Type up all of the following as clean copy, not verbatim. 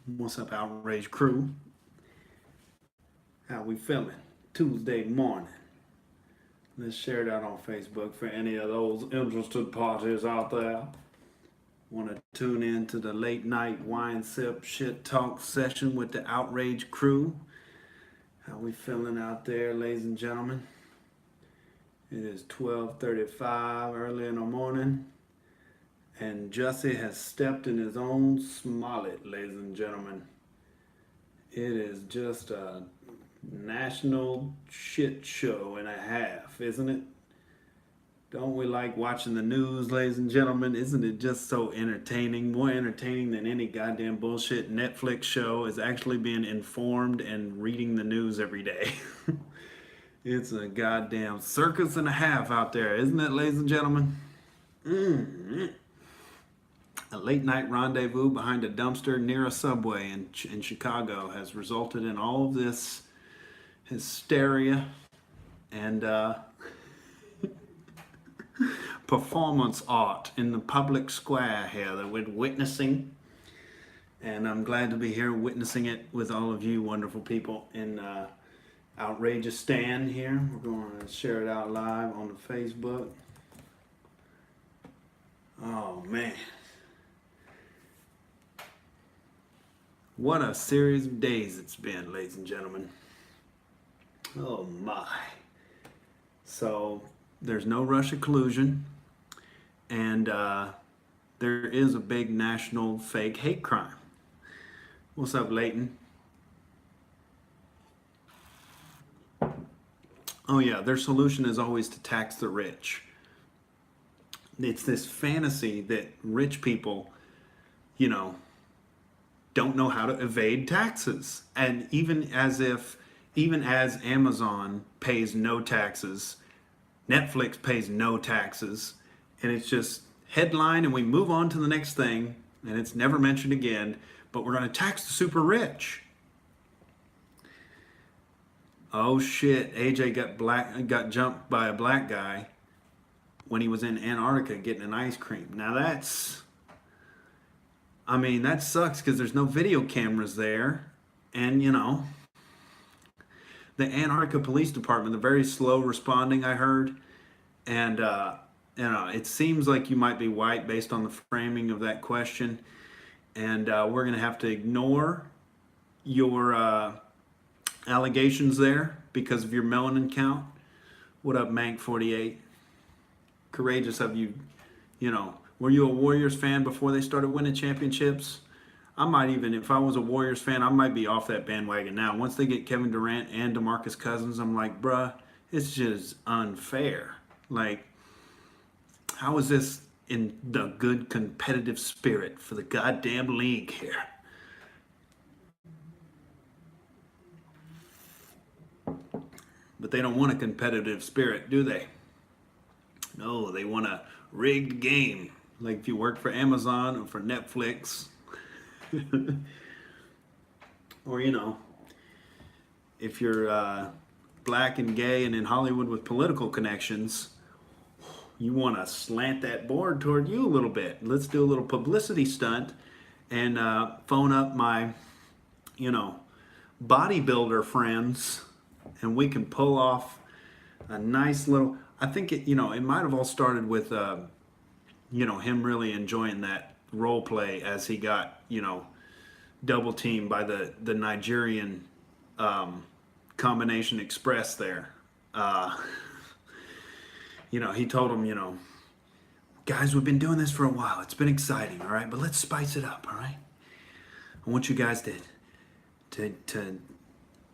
What's up, Outrage crew? How we feeling? Tuesday morning. Let's share that on Facebook for any of those interested parties out there. Want to tune in to the late night wine sip shit talk session with the Outrage crew? How we feeling out there, ladies and gentlemen? It is 12:35 early in the morning, and Jussie has stepped in his own Smollett, ladies and gentlemen. It is just a national shit show and a half, isn't it? Don't we like watching the news, ladies and gentlemen? Isn't it just so entertaining? More entertaining than any goddamn bullshit Netflix show is actually being informed and reading the news every day. It's a goddamn circus and a half out there, isn't it, ladies and gentlemen? A late night rendezvous behind a dumpster near a subway in Chicago has resulted in all of this hysteria and performance art in the public square here that we're witnessing. And I'm glad to be here witnessing it with all of you wonderful people in Outrageous Stand here. We're going to share it out live on the Facebook. Oh man. What a series of days it's been, ladies and gentlemen. Oh my. So there's no Russia collusion, and there is a big national fake hate crime. What's up, Leighton? Oh yeah, their solution is always to tax the rich. It's this fantasy that rich people, don't know how to evade taxes. And even as Amazon pays no taxes, Netflix pays no taxes, and it's just headline and we move on to the next thing, and it's never mentioned again, but we're going to tax the super rich. Oh shit, AJ got jumped by a black guy when he was in Antarctica getting an ice cream. Now that sucks because there's no video cameras there. And, the Antarctica Police Department, they're very slow responding, I heard. And, it seems like you might be white based on the framing of that question. And we're going to have to ignore your allegations there because of your melanin count. What up, Mank48? Courageous of you, Were you a Warriors fan before they started winning championships? I might even, if I was a Warriors fan, I might be off that bandwagon now. Once they get Kevin Durant and DeMarcus Cousins, I'm like, bruh, it's just unfair. Like, how is this in the good competitive spirit for the goddamn league here? But they don't want a competitive spirit, do they? No, they want a rigged game. Like if you work for Amazon or for Netflix. Or, if you're black and gay and in Hollywood with political connections, you want to slant that board toward you a little bit. Let's do a little publicity stunt and phone up my, bodybuilder friends, and we can pull off a nice little. I think it might have all started with, him really enjoying that role play as he got, double teamed by the Nigerian combination express there. He told him, guys, we've been doing this for a while. It's been exciting, all right? But let's spice it up, all right? I want you guys to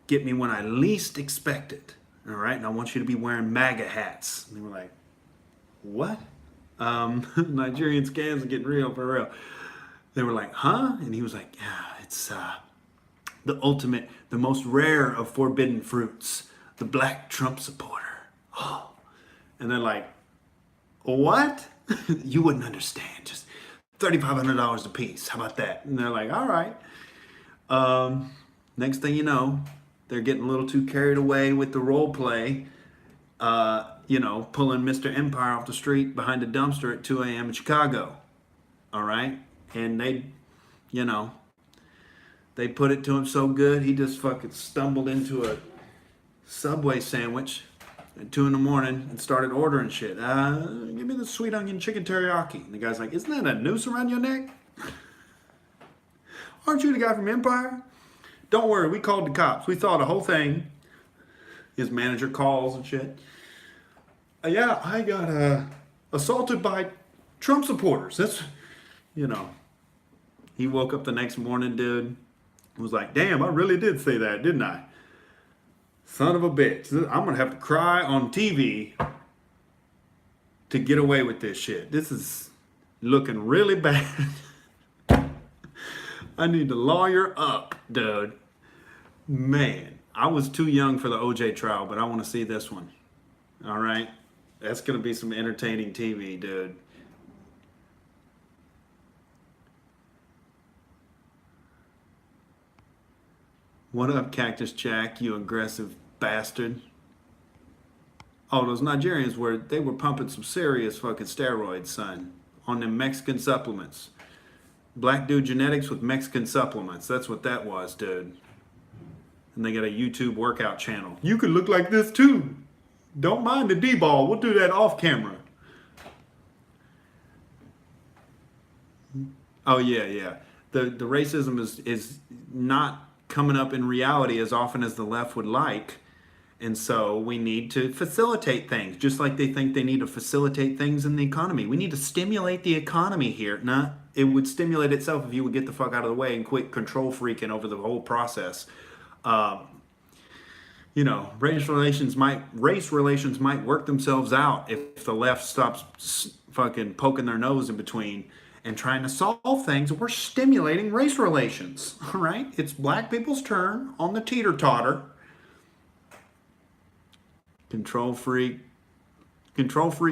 get me when I least expect it, all right? And I want you to be wearing MAGA hats. And they were like, what? Nigerian scams are getting real, for real. They were like, huh? And he was like, yeah, it's the ultimate, the most rare of forbidden fruits, the black Trump supporter. Oh. And they're like, what? You wouldn't understand. Just $3,500 a piece. How about that? And they're like, all right. Next thing you know, they're getting a little too carried away with the role play, pulling Mr. Empire off the street behind a dumpster at 2 a.m. in Chicago. All right. And they, They put it to him so good, he just fucking stumbled into a Subway sandwich at 2 in the morning and started ordering shit. Give me the sweet onion chicken teriyaki. And the guy's like, isn't that a noose around your neck? Aren't you the guy from Empire? Don't worry, we called the cops. We saw the whole thing. His manager calls and shit. Yeah, I got assaulted by Trump supporters. That's, you know. He woke up the next morning, dude. Was like, damn, I really did say that, didn't I? Son of a bitch. I'm going to have to cry on TV to get away with this shit. This is looking really bad. I need to lawyer up, dude. Man, I was too young for the OJ trial, but I want to see this one. All right? That's going to be some entertaining TV, dude. What up, Cactus Jack, you aggressive bastard? Oh, those Nigerians were pumping some serious fucking steroids, son, on them Mexican supplements. Black dude genetics with Mexican supplements. That's what that was, dude. And they got a YouTube workout channel. You could look like this too. Don't mind the D-ball. We'll do that off camera. Oh yeah. The racism is not coming up in reality as often as the left would like. And so we need to facilitate things, just like they think they need to facilitate things in the economy. We need to stimulate the economy here. Nah, it would stimulate itself if you would get the fuck out of the way and quit control freaking over the whole process. You know, race relations might work themselves out if the left stops fucking poking their nose in between and trying to solve things. We're stimulating race relations, all right? It's black people's turn on the teeter-totter. Control freak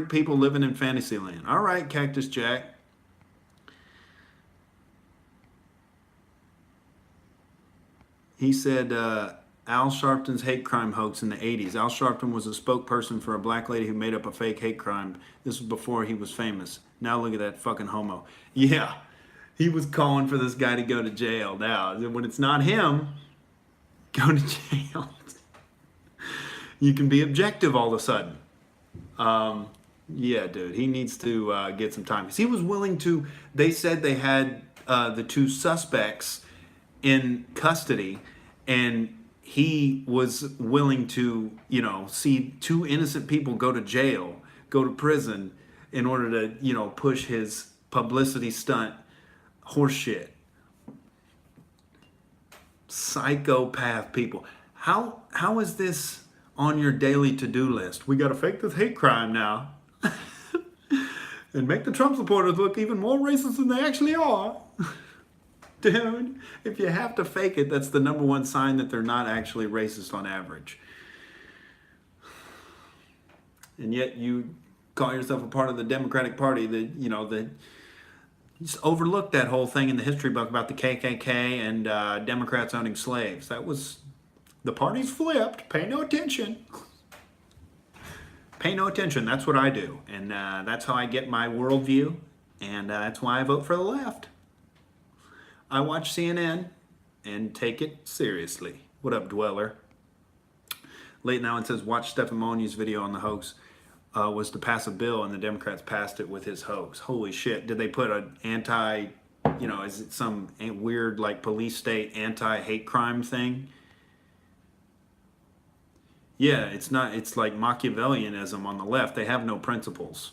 people living in fantasy land. All right, Cactus Jack. He said Al Sharpton's hate crime hoax in the 80s. Al Sharpton was a spokesperson for a black lady who made up a fake hate crime. This was before he was famous. Now look at that fucking homo. Yeah, he was calling for this guy to go to jail. Now, when it's not him, go to jail. You can be objective all of a sudden. Yeah, dude, he needs to get some time. Because he was willing to, they said they had the two suspects in custody, and he was willing to, you know, see two innocent people go to jail, go to prison, in order to, you know, push his publicity stunt horseshit. Psychopath people. How is this on your daily to-do list? We got to fake this hate crime now and make the Trump supporters look even more racist than they actually are. Dude, if you have to fake it, that's the number one sign that they're not actually racist on average. And yet you call yourself a part of the Democratic Party that, you know, that just overlooked that whole thing in the history book about the KKK and Democrats owning slaves. That was, the party's flipped. Pay no attention. Pay no attention. That's what I do. And that's how I get my worldview. And that's why I vote for the left. I watch CNN and take it seriously. What up, Dweller? Late Now it says, watch Stephen Molyneux's video on the hoax. Was to pass a bill, and the Democrats passed it with his hoax. Holy shit. Did they put an anti, you know, is it some weird, like, police state anti-hate crime thing? Yeah, it's not, it's like Machiavellianism on the left. They have no principles,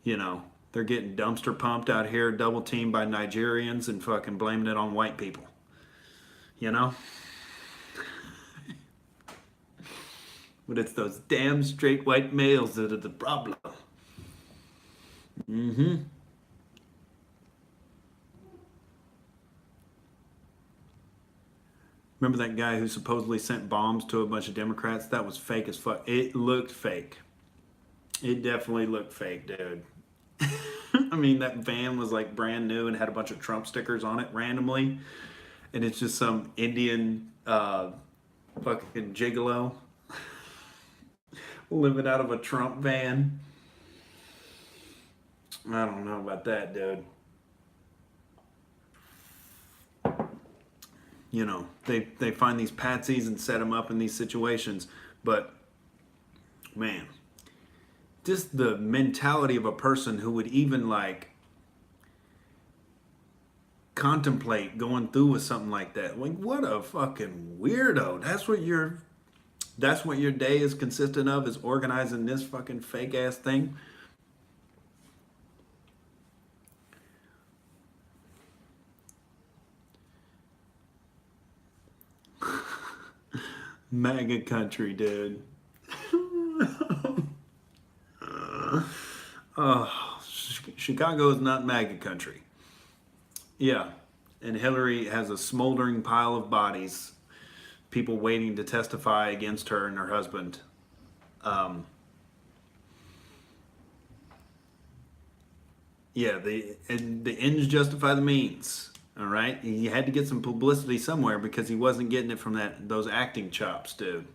you know. They're getting dumpster pumped out here, double teamed by Nigerians, and fucking blaming it on white people. You know? But it's those damn straight white males that are the problem. Remember that guy who supposedly sent bombs to a bunch of Democrats? That was fake as fuck. It looked fake. It definitely looked fake, dude. I mean, that van was like brand new and had a bunch of Trump stickers on it randomly. And it's just some Indian fucking gigolo living out of a Trump van. I don't know about that, dude. You know, they find these patsies and set them up in these situations. But, man, just the mentality of a person who would even, like, contemplate going through with something like that. Like, what a fucking weirdo. That's what your day is consistent of, is organizing this fucking fake ass thing. MAGA country, dude. Oh, Chicago is not MAGA country. Yeah, and Hillary has a smoldering pile of bodies, people waiting to testify against her and her husband. Um, yeah, the ends justify the means. All right, he had to get some publicity somewhere because he wasn't getting it from those acting chops, dude.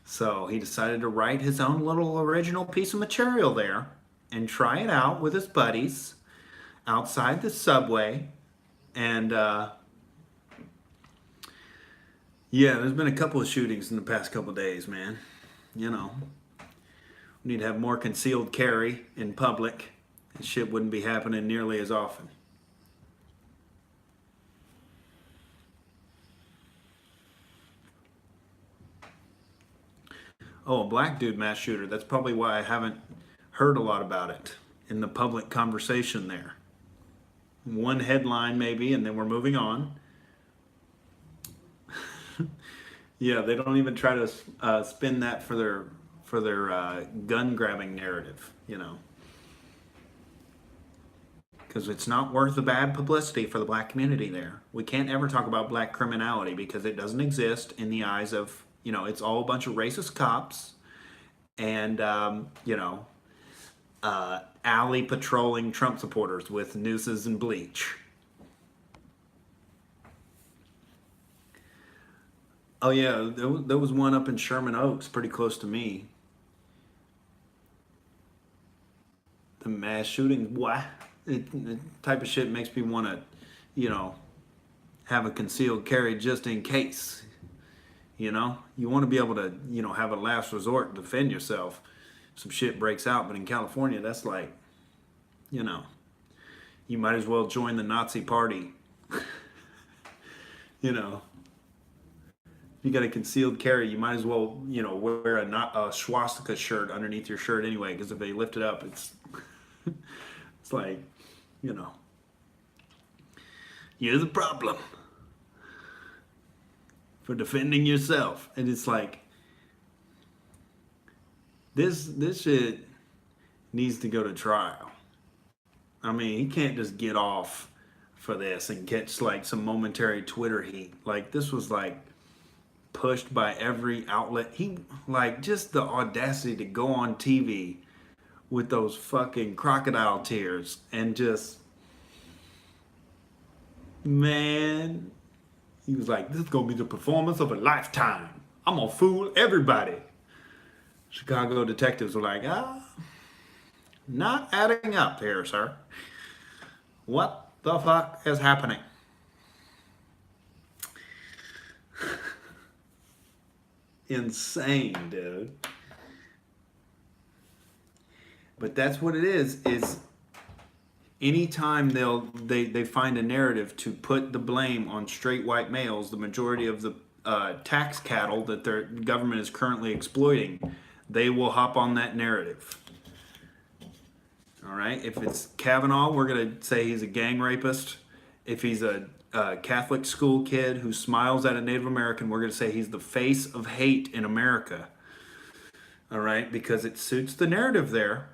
So he decided to write his own little original piece of material there and try it out with his buddies outside the subway. And yeah, there's been a couple of shootings in the past couple of days, man. You know, we need to have more concealed carry in public. And shit wouldn't be happening nearly as often. Oh, a black dude mass shooter. That's probably why I haven't heard a lot about it in the public conversation there. One headline maybe, and then we're moving on. Yeah, they don't even try to spin that for their gun grabbing narrative, you know, because it's not worth the bad publicity for the black community there. We can't ever talk about black criminality because it doesn't exist in the eyes of, you know, it's all a bunch of racist cops and you know, alley patrolling Trump supporters with nooses and bleach. Oh yeah, there was one up in Sherman Oaks, pretty close to me. The mass shooting, what? The type of shit makes me want to, you know, have a concealed carry just in case. You know, you want to be able to, you know, have a last resort to defend yourself. Some shit breaks out, but in California, that's like, you know, you might as well join the Nazi party. You know, if you got a concealed carry, you might as well, you know, wear a swastika shirt underneath your shirt anyway, because if they lift it up, it's it's like, you know, you're the problem for defending yourself. And it's like, this shit needs to go to trial. I mean, he can't just get off for this and catch like some momentary Twitter heat. Like, this was like pushed by every outlet. He, like, just the audacity to go on TV with those fucking crocodile tears and just, man, he was like, this is gonna be the performance of a lifetime. I'm gonna fool everybody. Chicago detectives were like, not adding up here, sir. What the fuck is happening? Insane, dude. But that's what it is anytime they find a narrative to put the blame on straight white males, the majority of the tax cattle that their government is currently exploiting, they will hop on that narrative. All right, if it's Kavanaugh, we're going to say he's a gang rapist. If he's a Catholic school kid who smiles at a Native American, we're going to say he's the face of hate in America. All right, because it suits the narrative there.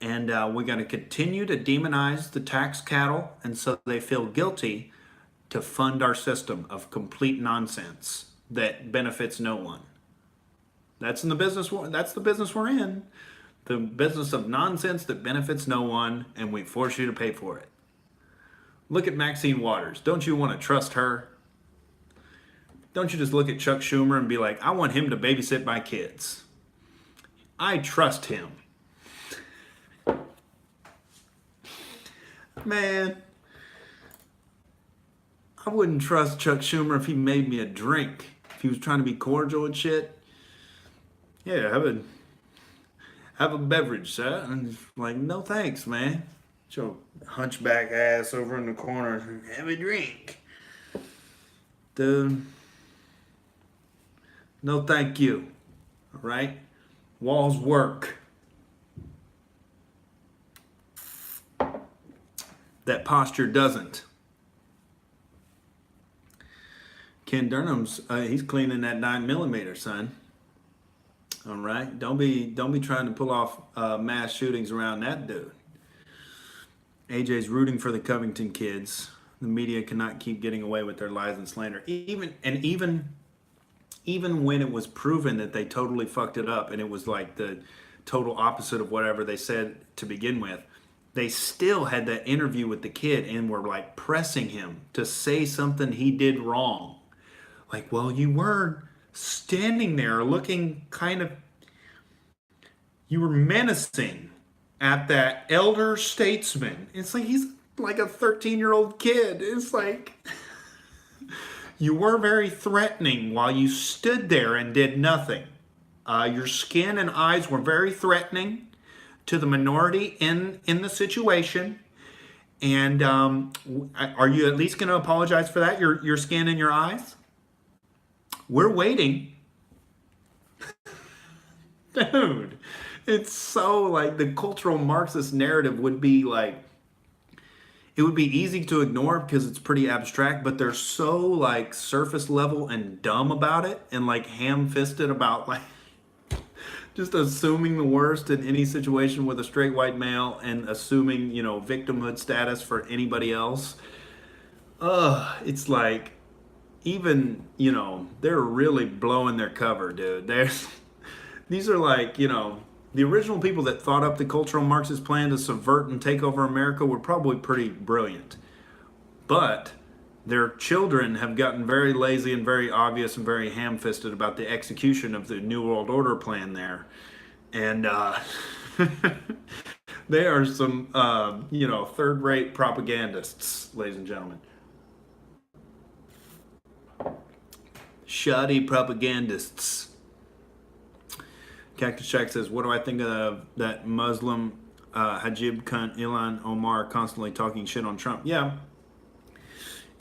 And we're going to continue to demonize the tax cattle, and so they feel guilty to fund our system of complete nonsense that benefits no one. That's the business we're in. The business of nonsense that benefits no one, and we force you to pay for it. Look at Maxine Waters. Don't you want to trust her? Don't you just look at Chuck Schumer and be like, I want him to babysit my kids. I trust him. Man, I wouldn't trust Chuck Schumer if he made me a drink. If he was trying to be cordial and shit. Yeah, have a beverage, sir. And he's like, no thanks, man. Your hunchback ass over in the corner. Have a drink. Dude. No thank you. All right? Walls work. That posture doesn't. Ken Durham's he's cleaning that 9mm, son. All right, don't be trying to pull off mass shootings around that dude. AJ's rooting for the Covington kids. The media cannot keep getting away with their lies and slander. Even when it was proven that they totally fucked it up and it was like the total opposite of whatever they said to begin with, they still had that interview with the kid and were like pressing him to say something he did wrong. Like, well, you were standing there looking you were menacing at that elder statesman. It's like he's like a 13-year-old kid. It's like you were very threatening while you stood there and did nothing. Your skin and eyes were very threatening to the minority in the situation. And are you at least going to apologize for that? Your skin and your eyes? We're waiting. Dude, it's so like the cultural Marxist narrative would be like, it would be easy to ignore because it's pretty abstract, but they're so like surface level and dumb about it and like ham-fisted about like just assuming the worst in any situation with a straight white male and assuming, victimhood status for anybody else. It's like, even, they're really blowing their cover, dude. These are like, the original people that thought up the cultural Marxist plan to subvert and take over America were probably pretty brilliant. But their children have gotten very lazy and very obvious and very ham-fisted about the execution of the New World Order plan there. And they are some, third-rate propagandists, ladies and gentlemen. Shoddy propagandists. Cactus Jack says, what do I think of that Muslim Hajib cunt Ilhan Omar constantly talking shit on Trump? Yeah.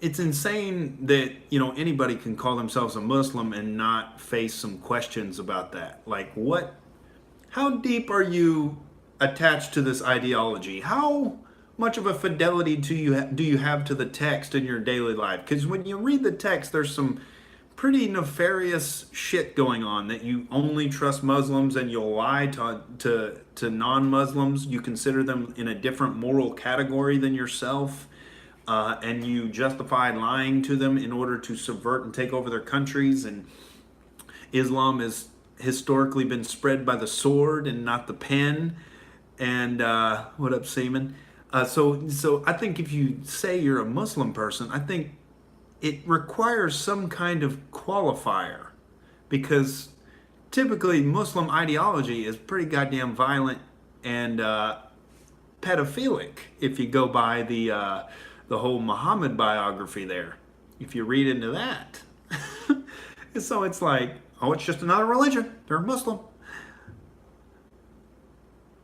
It's insane that, anybody can call themselves a Muslim and not face some questions about that. Like, how deep are you attached to this ideology? How much of a fidelity do you have to the text in your daily life? Because when you read the text, there's some pretty nefarious shit going on, that you only trust Muslims and you'll lie to non-Muslims. You consider them in a different moral category than yourself, and you justify lying to them in order to subvert and take over their countries. And Islam has historically been spread by the sword and not the pen. And what up, Seaman? So I think if you say you're a Muslim person, I think it requires some kind of qualifier, because typically Muslim ideology is pretty goddamn violent and pedophilic if you go by the whole Muhammad biography there, if you read into that. So it's like, oh, it's just another religion. They're Muslim.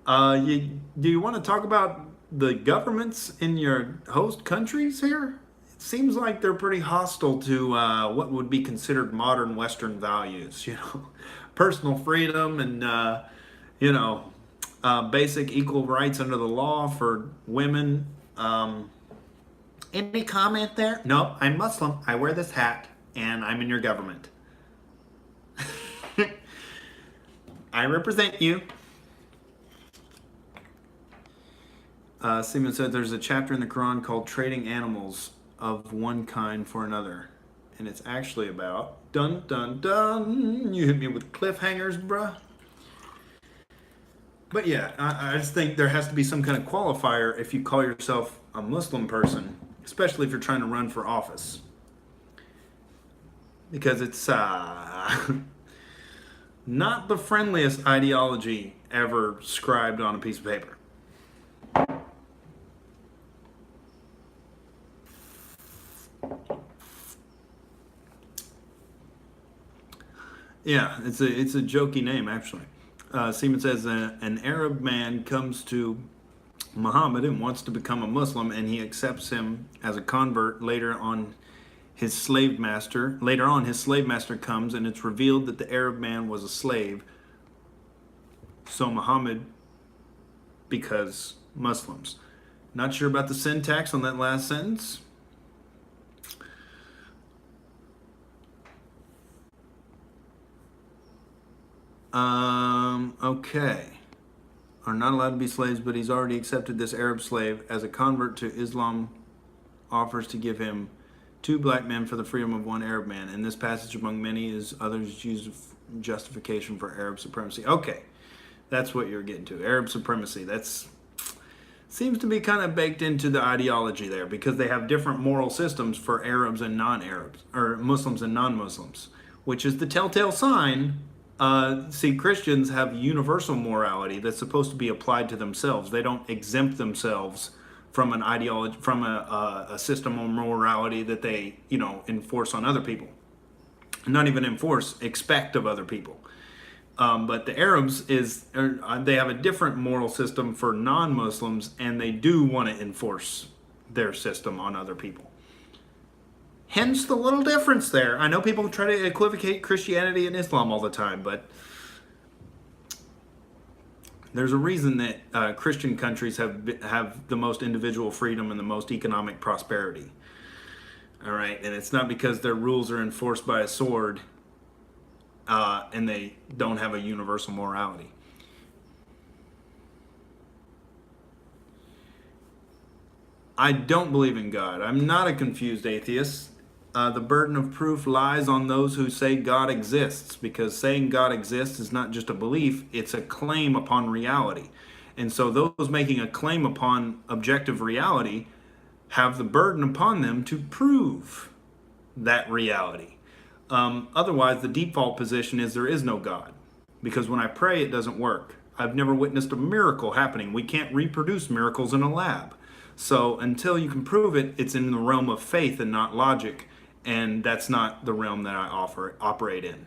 Do you want to talk about the governments in your host countries here? It seems like they're pretty hostile to what would be considered modern Western values, personal freedom and, basic equal rights under the law for women. Any comment there? No, I'm Muslim. I wear this hat and I'm in your government. I represent you. Seaman said there's a chapter in the Quran called Trading Animals of One Kind for Another. And it's actually about, dun dun dun, you hit me with cliffhangers, bruh. But yeah, I just think there has to be some kind of qualifier if you call yourself a Muslim person, especially if you're trying to run for office. Because it's not the friendliest ideology ever scribed on a piece of paper. Yeah, it's a jokey name actually. Seaman says an Arab man comes to Muhammad and wants to become a Muslim, and he accepts him as a convert. Later on, his slave master comes, and it's revealed that the Arab man was a slave. So Muhammad because Muslims. Not sure about the syntax on that last sentence. Okay. Are not allowed to be slaves, but he's already accepted this Arab slave as a convert to Islam, offers to give him 2 black men for the freedom of 1 Arab man. And this passage, among many, is others use justification for Arab supremacy. Okay, that's what you're getting to. Arab supremacy. That's seems to be kind of baked into the ideology there, because they have different moral systems for Arabs and non-Arabs, or Muslims and non-Muslims, which is the telltale sign. See, Christians have universal morality that's supposed to be applied to themselves. They don't exempt themselves from an ideology, from a system of morality that they, enforce on other people. Not even enforce, expect of other people. But the Arabs they have a different moral system for non-Muslims, and they do want to enforce their system on other people. Hence the little difference there. I know people try to equivocate Christianity and Islam all the time, but there's a reason that Christian countries have the most individual freedom and the most economic prosperity. All right, and it's not because their rules are enforced by a sword and they don't have a universal morality. I don't believe in God. I'm not a confused atheist. The burden of proof lies on those who say God exists, because saying God exists is not just a belief, it's a claim upon reality. And so those making a claim upon objective reality have the burden upon them to prove that reality. Otherwise, the default position is there is no God, because when I pray, it doesn't work. I've never witnessed a miracle happening. We can't reproduce miracles in a lab. So until you can prove it, it's in the realm of faith and not logic. And that's not the realm that I operate in.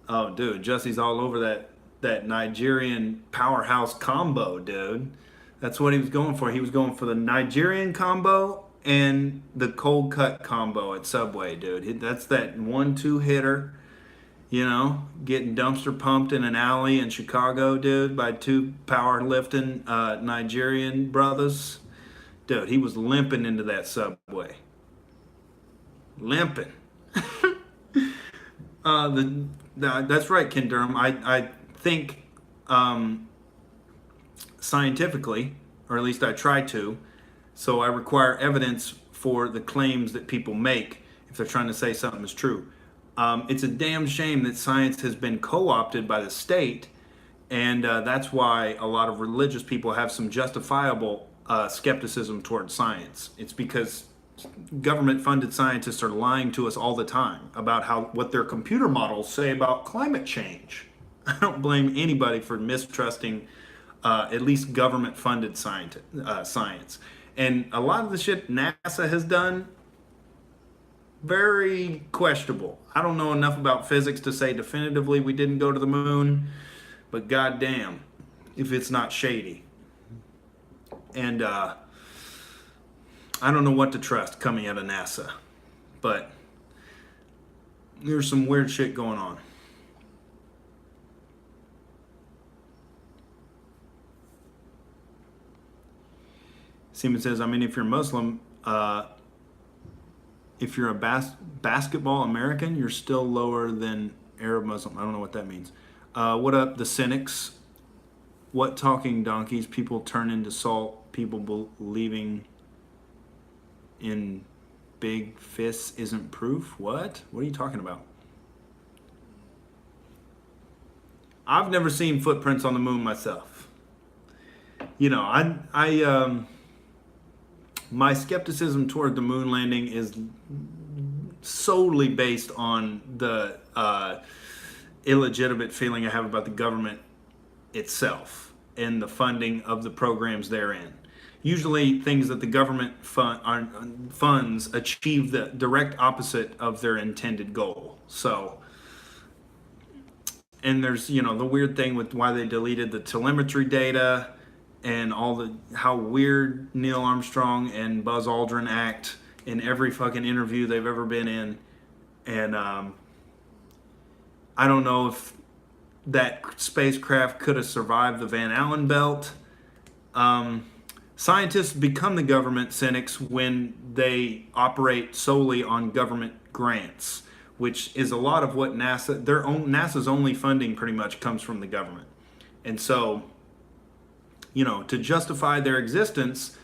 Oh, dude, Jussie's all over that Nigerian powerhouse combo, dude. That's what he was going for. He was going for the Nigerian combo and the cold cut combo at Subway, dude. That's that 1-2 hitter, getting dumpster pumped in an alley in Chicago, dude, by 2 powerlifting Nigerian brothers. Dude, he was limping into that Subway. Limping. That's right, Ken Durham. I think scientifically, or at least I try to, so I require evidence for the claims that people make if they're trying to say something is true. It's a damn shame that science has been co-opted by the state, and that's why a lot of religious people have some justifiable skepticism towards science. It's because government-funded scientists are lying to us all the time about what their computer models say about climate change. I don't blame anybody for mistrusting at least government-funded science. And a lot of the shit NASA has done, very questionable. I don't know enough about physics to say definitively we didn't go to the moon, but goddamn, if it's not shady. And I don't know what to trust coming out of NASA, but there's some weird shit going on. Seaman says, if you're Muslim, if you're a basketball American, you're still lower than Arab Muslim. I don't know what that means. What up, the cynics? What talking donkeys? People turn into salt. People believing in big fists isn't proof. What? What are you talking about? I've never seen footprints on the moon myself. My skepticism toward the moon landing is solely based on the illegitimate feeling I have about the government itself and the funding of the programs therein. Usually things that the government funds achieve the direct opposite of their intended goal. So, and there's, the weird thing with why they deleted the telemetry data and all the, how weird Neil Armstrong and Buzz Aldrin act in every fucking interview they've ever been in. And I don't know if that spacecraft could have survived the Van Allen belt. Scientists become the government cynics when they operate solely on government grants, which is a lot of what NASA's only funding pretty much comes from the government. And so, to justify their existence,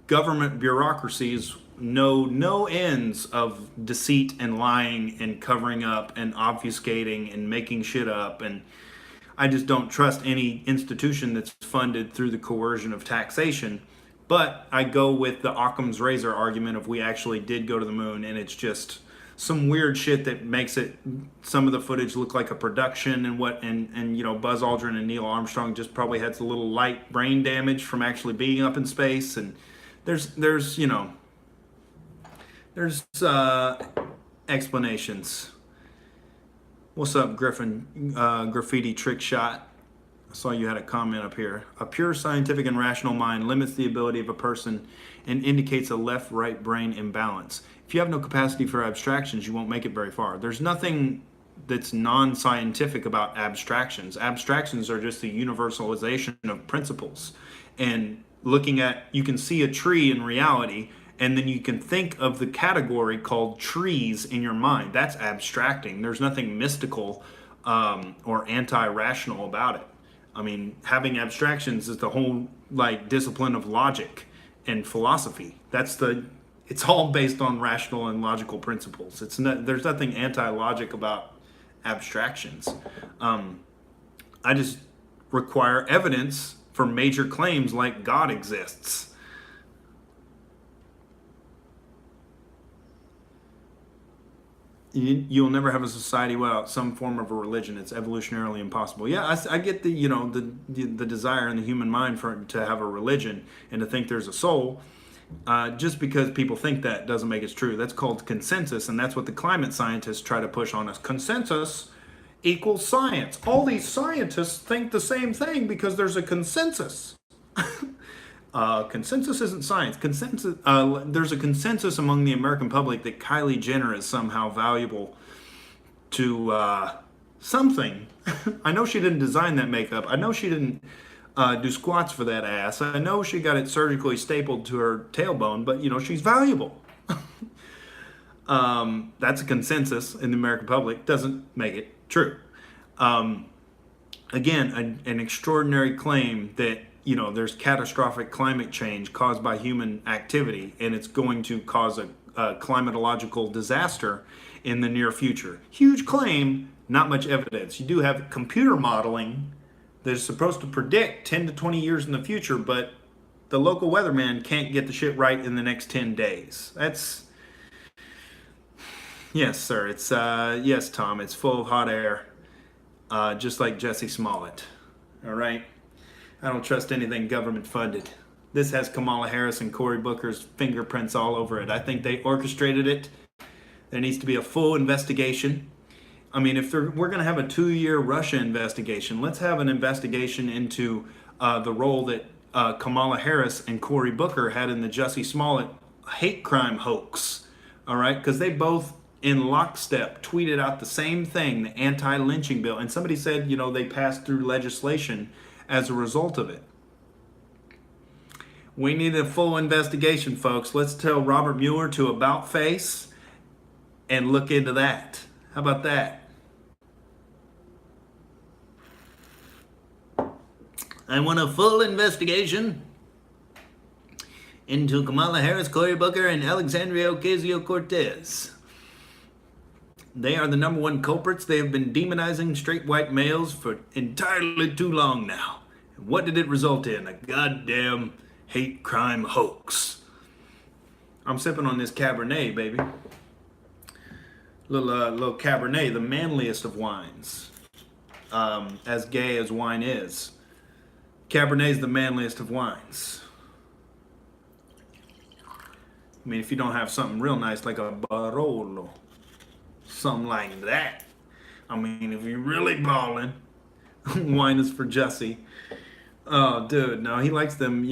government bureaucracies know no ends of deceit and lying and covering up and obfuscating and making shit up. And I just don't trust any institution that's funded through the coercion of taxation. But I go with the Occam's razor argument of we actually did go to the moon, and it's just some weird shit that makes it, some of the footage look like a production, and Buzz Aldrin and Neil Armstrong just probably had a little light brain damage from actually being up in space. And there's explanations. What's up, Griffin? Graffiti Trick Shot. I saw you had a comment up here. A pure scientific and rational mind limits the ability of a person and indicates a left-right brain imbalance. If you have no capacity for abstractions, you won't make it very far. There's nothing that's non-scientific about abstractions. Abstractions are just the universalization of principles. And you can see a tree in reality, and then you can think of the category called trees in your mind. That's abstracting. There's nothing mystical or anti-rational about it. I mean, having abstractions is the whole discipline of logic and philosophy. It's all based on rational and logical principles. There's nothing anti-logic about abstractions. I just require evidence for major claims like God exists. You'll never have a society without some form of a religion. It's evolutionarily impossible. Yeah, I get the desire in the human mind to have a religion and to think there's a soul. Just because people think that doesn't make it true. That's called consensus, and that's what the climate scientists try to push on us. Consensus equals science. All these scientists think the same thing because there's a consensus. Consensus isn't science. There's a consensus among the American public that Kylie Jenner is somehow valuable to something. I know she didn't design that makeup. I know she didn't do squats for that ass. I know she got it surgically stapled to her tailbone, but she's valuable. That's a consensus in the American public. Doesn't make it true. Again, an extraordinary claim that there's catastrophic climate change caused by human activity, and it's going to cause a climatological disaster in the near future. Huge claim, not much evidence. You do have computer modeling that is supposed to predict 10 to 20 years in the future, but the local weatherman can't get the shit right in the next 10 days. Yes, sir. Yes, Tom, it's full of hot air, just like Jussie Smollett. All right? I don't trust anything government funded. This has Kamala Harris and Cory Booker's fingerprints all over it. I think they orchestrated it. There needs to be a full investigation. I mean, if we're going to have a 2-year Russia investigation, let's have an investigation into the role that Kamala Harris and Cory Booker had in the Jussie Smollett hate crime hoax. All right? Because they both, in lockstep, tweeted out the same thing, the anti-lynching bill. And somebody said, they passed through legislation as a result of it. We need a full investigation, folks. Let's tell Robert Mueller to about face and look into that. How about that? I want a full investigation into Kamala Harris, Cory Booker, and Alexandria Ocasio-Cortez. They are the number one culprits. They have been demonizing straight white males for entirely too long now. And what did it result in? A goddamn hate crime hoax. I'm sipping on this Cabernet, baby. Little Cabernet, the manliest of wines. As gay as wine is. Cabernet is the manliest of wines. I mean, if you don't have something real nice like a Barolo, something like that. I mean, if you're really balling, wine is for Jussie. Oh, dude, no, he likes them,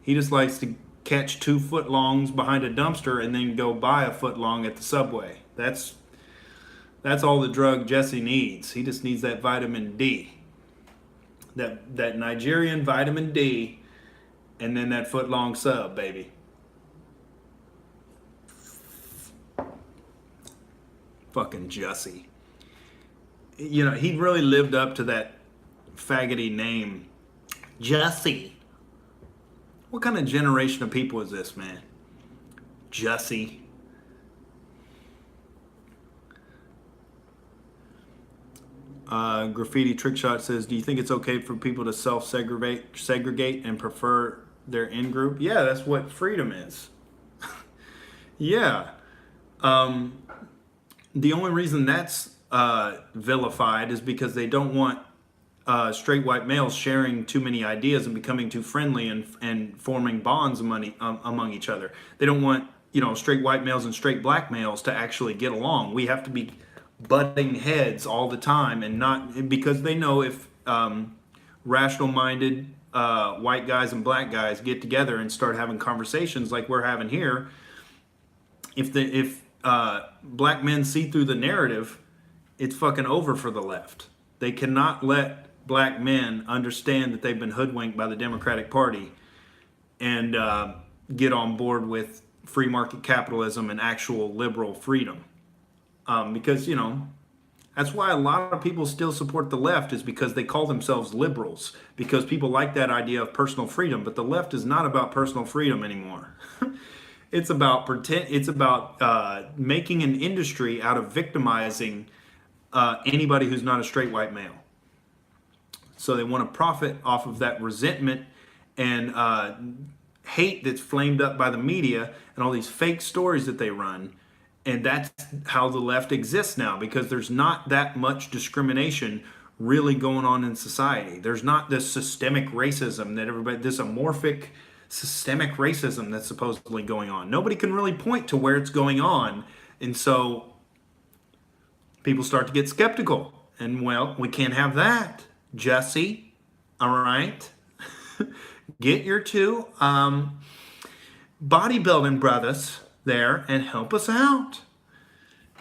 he just likes to catch 2 foot-longs behind a dumpster and then go buy a foot-long at the Subway. That's all the drug Jussie needs. He just needs that vitamin D. That Nigerian vitamin D, and then that foot-long sub, baby. Fucking Jussie. He really lived up to that faggoty name, Jussie. What kind of generation of people is this, man? Jussie. Graffiti Trick Shot says, do you think it's okay for people to segregate and prefer their in-group? Yeah, that's what freedom is. Yeah. The only reason that's vilified is because they don't want straight white males sharing too many ideas and becoming too friendly and forming bonds among each other. They don't want straight white males and straight black males to actually get along. We have to be butting heads all the time, and not because they know if rational-minded white guys and black guys get together and start having conversations like we're having here, if black men see through the narrative, it's fucking over for the left. They cannot let black men understand that they've been hoodwinked by the Democratic Party and get on board with free market capitalism and actual liberal freedom. Because, that's why a lot of people still support the left, is because they call themselves liberals, because people like that idea of personal freedom. But the left is not about personal freedom anymore. It's about making an industry out of victimizing anybody who's not a straight white male. So they want to profit off of that resentment and hate that's flamed up by the media and all these fake stories that they run. And that's how the left exists now, because there's not that much discrimination really going on in society. There's not this systemic racism this amorphic systemic racism that's supposedly going on. Nobody can really point to where it's going on. And so people start to get skeptical. And, well, we can't have that, Jussie. All right? Get your two bodybuilding brothers there and help us out.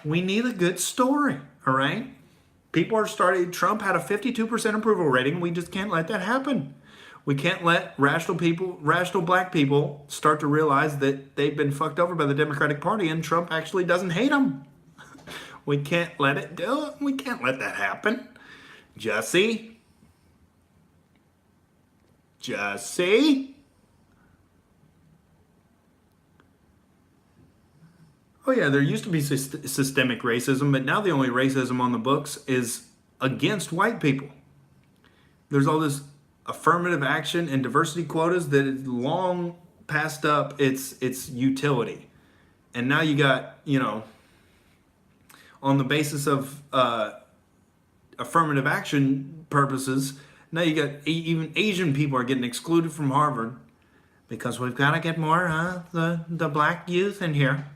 We need a good story, all right? People are starting, Trump had a 52% approval rating. We just can't let that happen. We can't let rational black people start to realize that they've been fucked over by the Democratic Party and Trump actually doesn't hate them. We can't let it do it. We can't let that happen. Jussie? Oh yeah, there used to be systemic racism, but now the only racism on the books is against white people. There's all this affirmative action and diversity quotas that is long passed up its utility. And now you got, on the basis of affirmative action purposes, now you got even Asian people are getting excluded from Harvard because we've got to get more the black youth in here.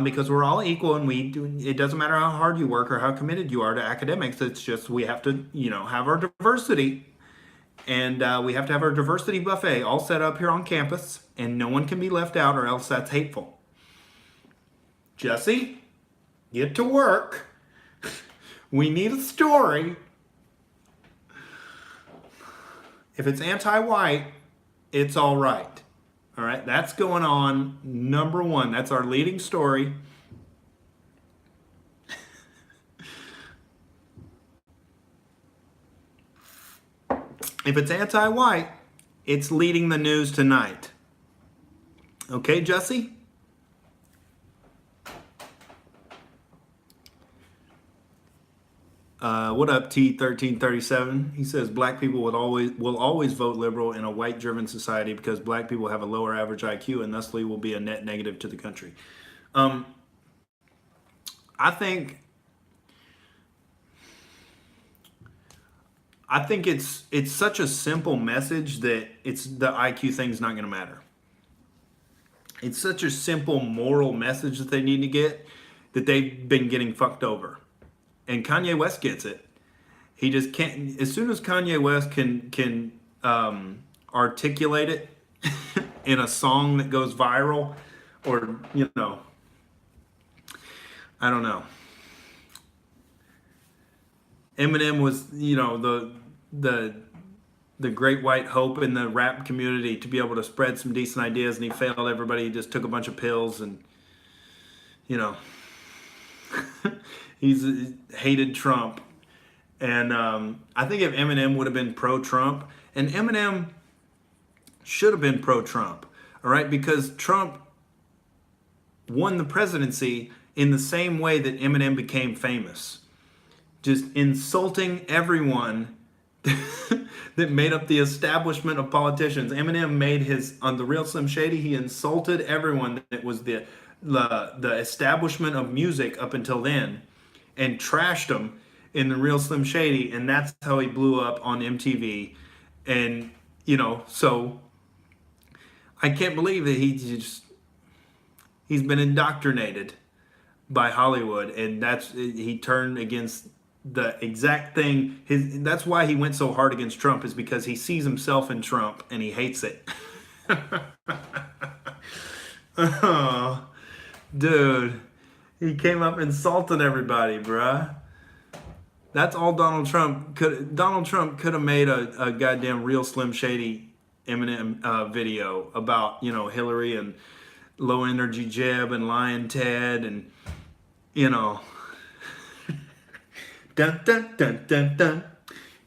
Because we're all equal, and it doesn't matter how hard you work or how committed you are to academics. It's just we have to, have our diversity. And we have to have our diversity buffet all set up here on campus, and no one can be left out or else that's hateful. Jussie, get to work. We need a story. If it's anti-white, it's all right. All right, that's going on. Number one, that's our leading story. If it's anti-white, it's leading the news tonight. Okay, Jussie? What up, T1337? He says black people will always vote liberal in a white-driven society because black people have a lower average IQ and thusly will be a net negative to the country. I think it's such a simple message that the IQ thing's not going to matter. It's such a simple moral message that they need to get that they've been getting fucked over. And Kanye West gets it. He just can't. As soon as Kanye West can articulate it in a song that goes viral, or I don't know. Eminem was the great white hope in the rap community to be able to spread some decent ideas, and he failed everybody. He just took a bunch of pills, and he's hated Trump. And I think if Eminem would have been pro-Trump, and Eminem should have been pro-Trump, all right, because Trump won the presidency in the same way that Eminem became famous, just insulting everyone that made up the establishment of politicians. Eminem made on The Real Slim Shady, he insulted everyone that was the establishment of music up until then, and trashed them in The Real Slim Shady, and that's how he blew up on MTV. And so I can't believe that he's been indoctrinated by Hollywood, and he turned against the exact thing. That's why he went so hard against Trump, is because he sees himself in Trump and he hates it. Oh, dude, he came up insulting everybody, bruh. That's all Donald Trump could. Donald Trump could have made a goddamn Real Slim Shady Eminem video about Hillary and Low Energy Jeb and Lion Ted and dun dun dun dun dun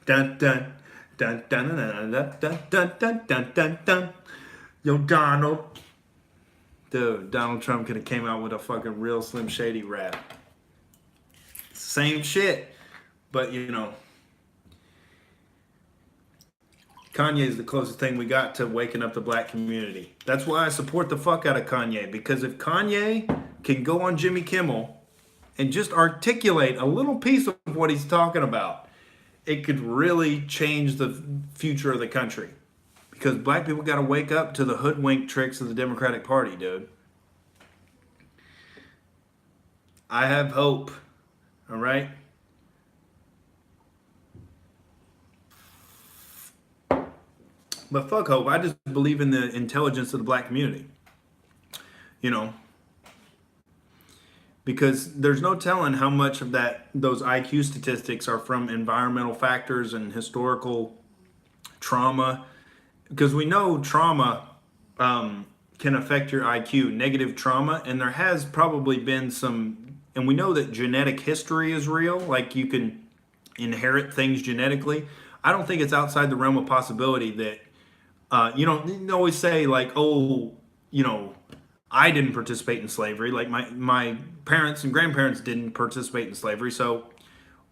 dun dun dun dun dun dun dun dun dun dun dun. Yo, Donald. Dude, Donald Trump could have came out with a fucking Real Slim Shady rap. Same shit. But Kanye is the closest thing we got to waking up the black community. That's why I support the fuck out of Kanye. Because if Kanye can go on Jimmy Kimmel and just articulate a little piece of what he's talking about, it could really change the future of the country. Because black people got to wake up to the hoodwink tricks of the Democratic Party, dude. I have hope. All right? But fuck hope. I just believe in the intelligence of the black community. Because there's no telling how much of those IQ statistics are from environmental factors and historical trauma. Because we know trauma can affect your IQ, negative trauma, and there has probably been some, and we know that genetic history is real, like you can inherit things genetically. I don't think it's outside the realm of possibility that you always say like, oh, I didn't participate in slavery. Like my parents and grandparents didn't participate in slavery, so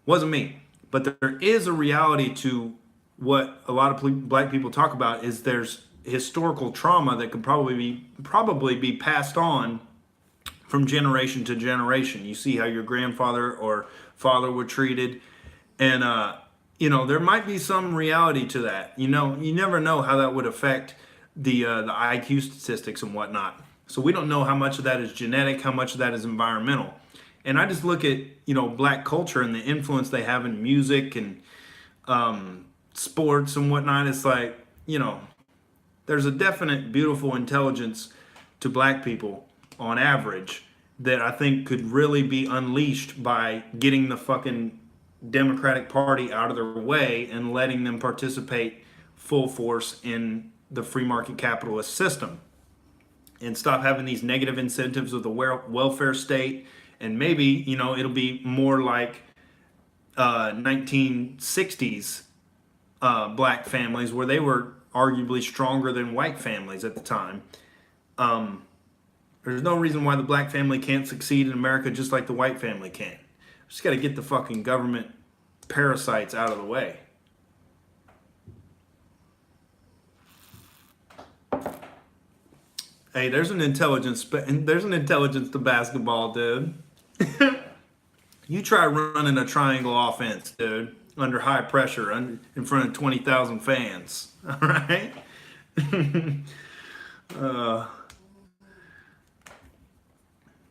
wasn't me. But there is a reality to what a lot of black people talk about, is there's historical trauma that could probably be passed on from generation to generation. You see how your grandfather or father were treated, and there might be some reality to that. You never know how that would affect the IQ statistics and whatnot. So we don't know how much of that is genetic, how much of that is environmental. And I just look at black culture and the influence they have in music and sports and whatnot. It's like there's a definite beautiful intelligence to black people on average that I think could really be unleashed by getting the fucking Democratic Party out of their way and letting them participate full force in the free market capitalist system, and stop having these negative incentives of the welfare state. And maybe it'll be more like 1960s black families, where they were arguably stronger than white families at the time. There's no reason why the black family can't succeed in America just like the white family can. Just got to get the fucking government parasites out of the way. Hey, there's an intelligence to basketball, dude. You try running a triangle offense, dude, under high pressure, in front of 20,000 fans. All right.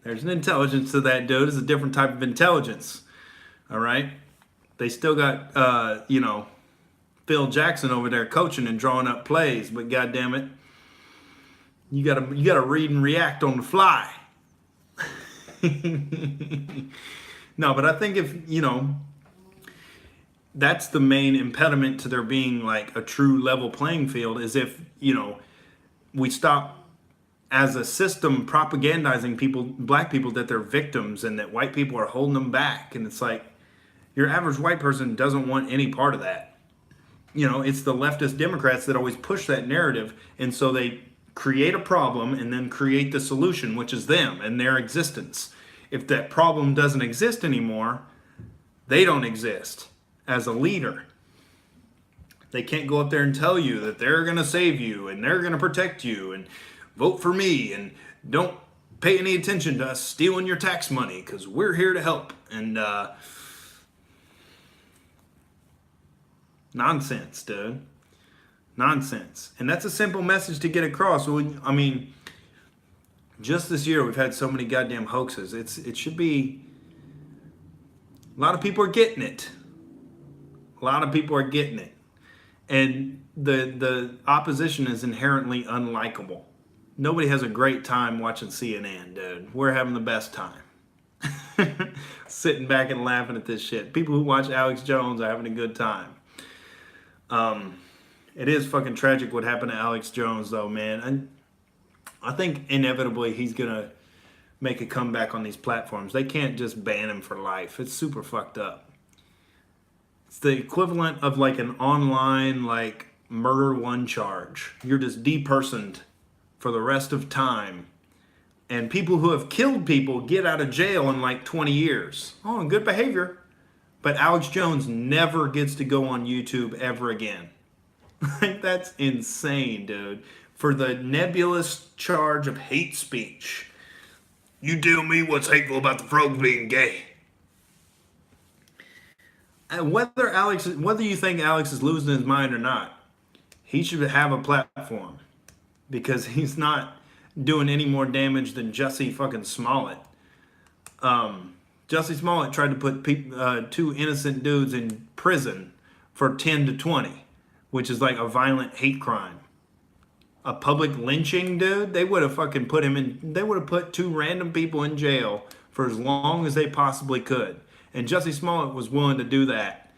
There's an intelligence to that, dude. It's a different type of intelligence. All right? They still got, Phil Jackson over there coaching and drawing up plays, but goddamn it, you gotta read and react on the fly. No, but I think if, that's the main impediment to there being like a true level playing field is if, we stop as a system propagandizing black people that they're victims and that white people are holding them back. And it's like, your average white person doesn't want any part of that. It's the leftist Democrats that always push that narrative. And so they create a problem and then create the solution, which is them and their existence. If that problem doesn't exist anymore, they don't exist as a leader. They can't go up there and tell you that they're going to save you and they're going to protect you and vote for me and don't pay any attention to us stealing your tax money because we're here to help. And nonsense, dude. Nonsense. And that's a simple message to get across. I mean, just this year we've had so many goddamn hoaxes. It should be, a lot of people are getting it. A lot of people are getting it. And the opposition is inherently unlikable. Nobody has a great time watching CNN, dude. We're having the best time. Sitting back and laughing at this shit. People who watch Alex Jones are having a good time. It is fucking tragic what happened to Alex Jones, though, man. And I think inevitably he's going to make a comeback on these platforms. They can't just ban him for life. It's super fucked up. It's the equivalent of like an online like murder one charge. You're just depersoned for the rest of time. And people who have killed people get out of jail in like 20 years. Oh, good behavior. But Alex Jones never gets to go on YouTube ever again. Like, that's insane, dude. For the nebulous charge of hate speech. You tell me what's hateful about the frogs being gay. And whether you think Alex is losing his mind or not, he should have a platform. Because he's not doing any more damage than Jussie fucking Smollett. Jussie Smollett tried to put two innocent dudes in prison for 10 to 20, which is like a violent hate crime. A public lynching, dude, they would have fucking put him in, they would have put two random people in jail for as long as they possibly could. And Jussie Smollett was willing to do that.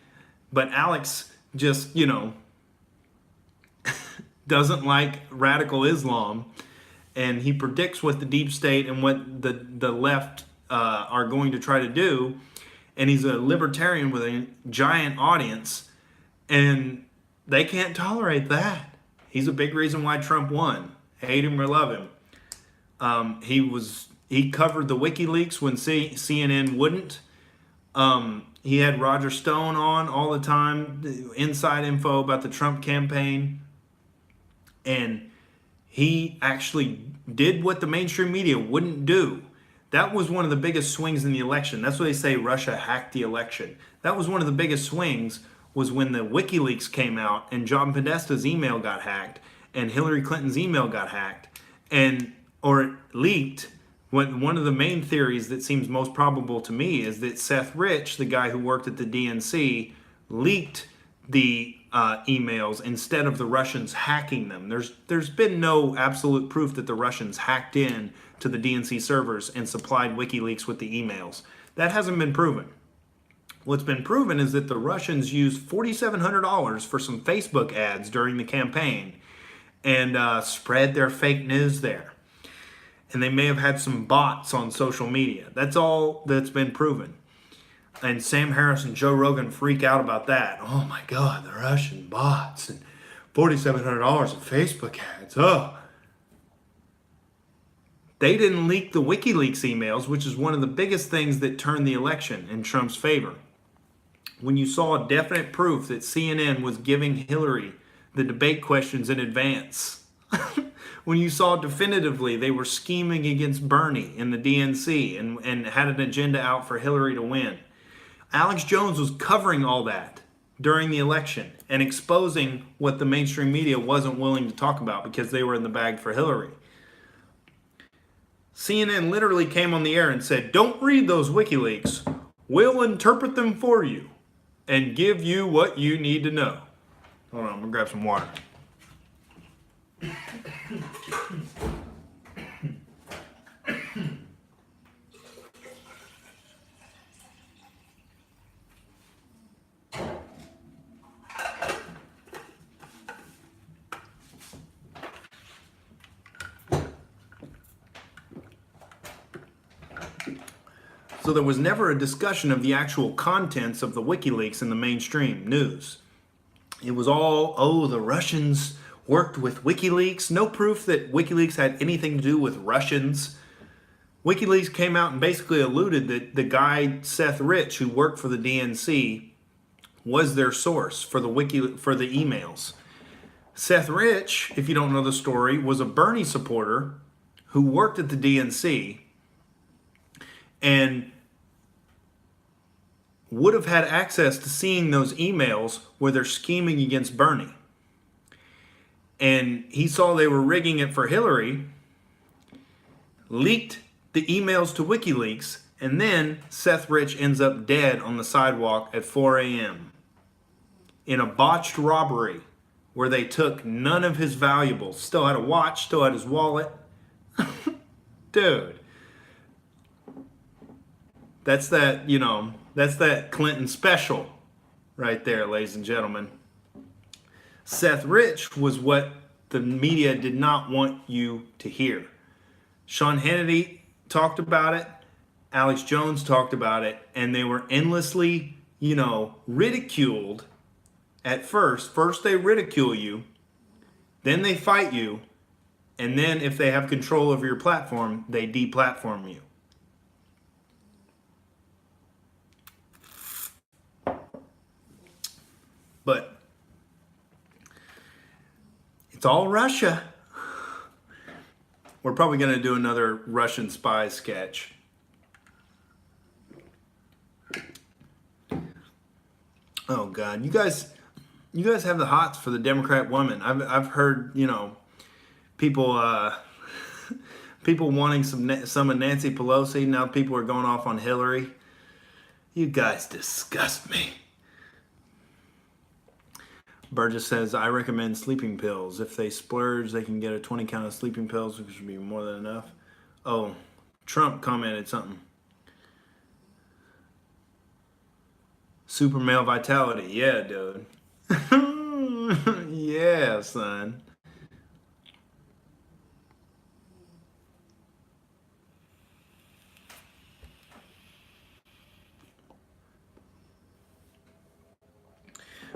But Alex just, doesn't like radical Islam, and he predicts what the deep state and what the left are going to try to do, and he's a libertarian with a giant audience, and they can't tolerate that. He's a big reason why Trump won. Hate him or love him. He covered the WikiLeaks when CNN wouldn't. He had Roger Stone on all the time, inside info about the Trump campaign. And he actually did what the mainstream media wouldn't do. That was one of the biggest swings in the election. That's why they say Russia hacked the election. That was one of the biggest swings, was when the WikiLeaks came out and John Podesta's email got hacked and Hillary Clinton's email got hacked or leaked. One of the main theories that seems most probable to me is that Seth Rich, the guy who worked at the DNC, leaked the emails instead of the Russians hacking them. There's been no absolute proof that the Russians hacked in to the DNC servers and supplied WikiLeaks with the emails. That hasn't been proven. What's been proven is that the Russians used $4,700 for some Facebook ads during the campaign and spread their fake news there. And they may have had some bots on social media. That's all that's been proven. And Sam Harris and Joe Rogan freak out about that. Oh my God, the Russian bots and $4,700 of Facebook ads. Oh. They didn't leak the WikiLeaks emails, which is one of the biggest things that turned the election in Trump's favor. When you saw definite proof that CNN was giving Hillary the debate questions in advance. When you saw definitively they were scheming against Bernie in the DNC and had an agenda out for Hillary to win. Alex Jones was covering all that during the election and exposing what the mainstream media wasn't willing to talk about because they were in the bag for Hillary. CNN literally came on the air and said, don't read those WikiLeaks. We'll interpret them for you and give you what you need to know. Hold on, I'm going to grab some water. So there was never a discussion of the actual contents of the WikiLeaks in the mainstream news. It was all, oh, the Russians worked with WikiLeaks. No proof that WikiLeaks had anything to do with Russians. WikiLeaks came out and basically alluded that the guy, Seth Rich, who worked for the DNC, was their source for the emails. Seth Rich, if you don't know the story, was a Bernie supporter who worked at the DNC and would have had access to seeing those emails where they're scheming against Bernie. And he saw they were rigging it for Hillary, leaked the emails to WikiLeaks, and then Seth Rich ends up dead on the sidewalk at 4 a.m. in a botched robbery where they took none of his valuables. Still had a watch, still had his wallet. Dude. That's that, that's that Clinton special right there, ladies and gentlemen. Seth Rich was what the media did not want you to hear. Sean Hannity talked about it. Alex Jones talked about it. And they were endlessly, ridiculed at first. First they ridicule you. Then they fight you. And then if they have control over your platform, they deplatform you. But it's all Russia. We're probably going to do another Russian spy sketch. Oh God, you guys have the hots for the Democrat woman. I've heard, people people wanting some of Nancy Pelosi. Now people are going off on Hillary. You guys disgust me. Burgess says, I recommend sleeping pills. If they splurge, they can get a 20 count of sleeping pills, which would be more than enough. Oh, Trump commented something. Super male vitality. Yeah, dude. Yeah, son.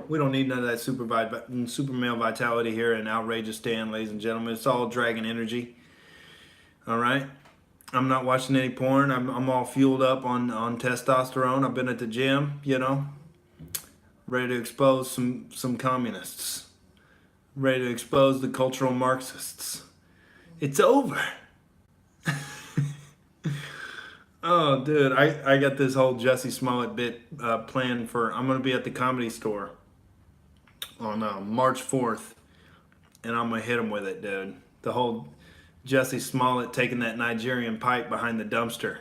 We don't need none of that super male vitality here in Outrageous Stand, ladies and gentlemen. It's all dragon energy. All right? I'm not watching any porn. I'm all fueled up on testosterone. I've been at the gym, ready to expose some communists. Ready to expose the cultural Marxists. It's over. Oh, dude, I got this whole Jussie Smollett bit planned for, I'm going to be at the Comedy Store on March 4th, and I'm going to hit him with it, dude. The whole Jussie Smollett taking that Nigerian pipe behind the dumpster,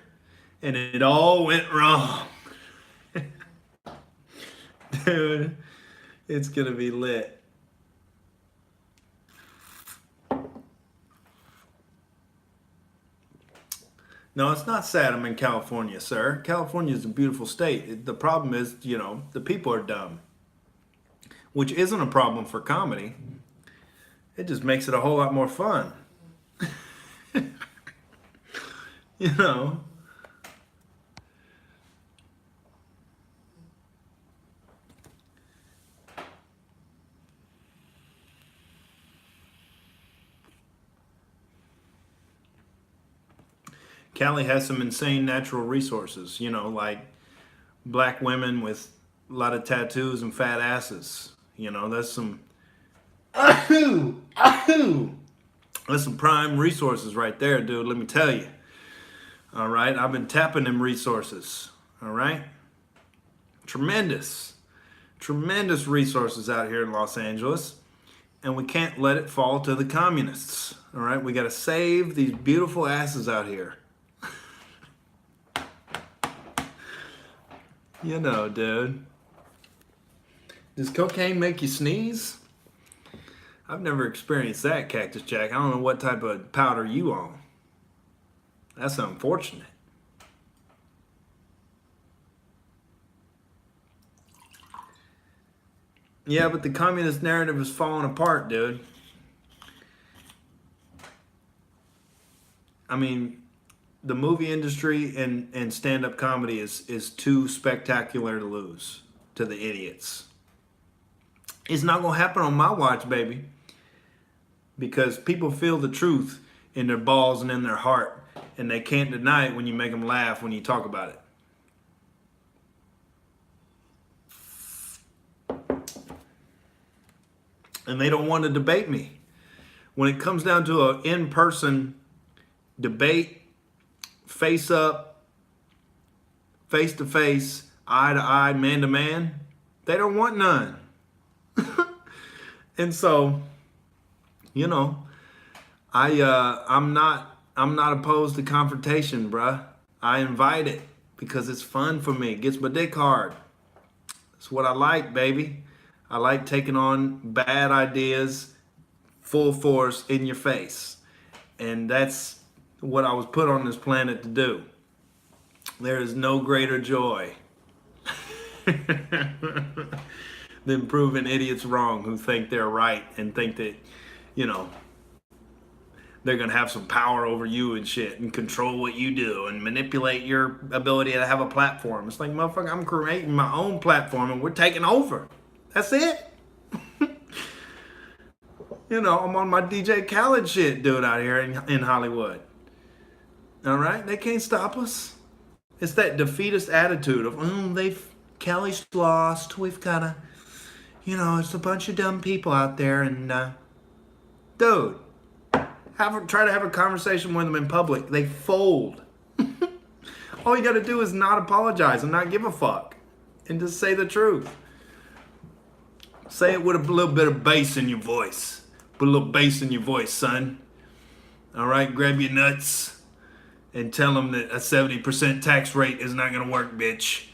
and it all went wrong. Dude, it's going to be lit. No, it's not sad I'm in California, sir. California is a beautiful state. The problem is, the people are dumb. Which isn't a problem for comedy. It just makes it a whole lot more fun. Cali has some insane natural resources, like black women with a lot of tattoos and fat asses. That's some that's some prime resources right there, dude. Let me tell you. All right, I've been tapping them resources. All right, tremendous resources out here in Los Angeles. and we can't let it fall to the communists. All right, we got to save these beautiful asses out here. You know, dude. Does cocaine make you sneeze? I've never experienced that, Cactus Jack. I don't know what type of powder you on. That's unfortunate. Yeah, but the communist narrative is falling apart, dude. I mean, the movie industry and stand-up comedy is too spectacular to lose to the idiots. It's not going to happen on my watch, baby. Because people feel the truth in their balls and in their heart. And they can't deny it when you make them laugh when you talk about it. And they don't want to debate me. When it comes down to an in-person debate, face up, face to face, eye to eye, man to man, they don't want none. And so, you know, I'm not opposed to confrontation, bruh. I invite it because it's fun for me. It gets my dick hard. That's what I like, baby. I like taking on bad ideas full force in your face. And that's what I was put on this planet to do. There is no greater joy than proving idiots wrong who think they're right and think that, you know, they're going to have some power over you and shit and control what you do and manipulate your ability to have a platform. It's like, motherfucker, I'm creating my own platform and we're taking over. That's it. You know, I'm on my DJ Khaled shit, dude, out here in Hollywood. All right? They can't stop us. It's that defeatist attitude of, Kelly's lost. We've got to, it's a bunch of dumb people out there. And, dude, try to have a conversation with them in public. They fold. All you got to do is not apologize and not give a fuck. And just say the truth. Say it with a little bit of bass in your voice. Put a little bass in your voice, son. All right, grab your nuts and tell them that a 70% tax rate is not going to work, bitch.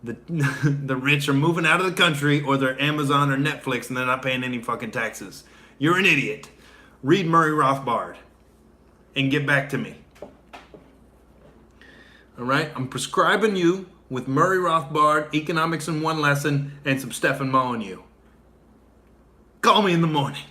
The rich are moving out of the country or they're Amazon or Netflix and they're not paying any fucking taxes. You're an idiot. Read Murray Rothbard and get back to me. All right, I'm prescribing you with Murray Rothbard, Economics in One Lesson, and some Stephen Molyneux. Call me in the morning.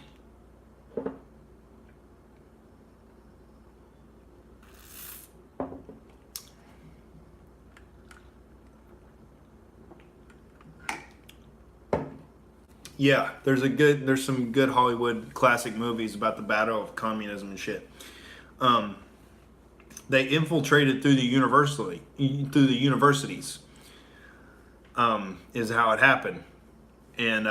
Yeah, there's some good Hollywood classic movies about the battle of communism and shit. They infiltrated through the universities, is how it happened. And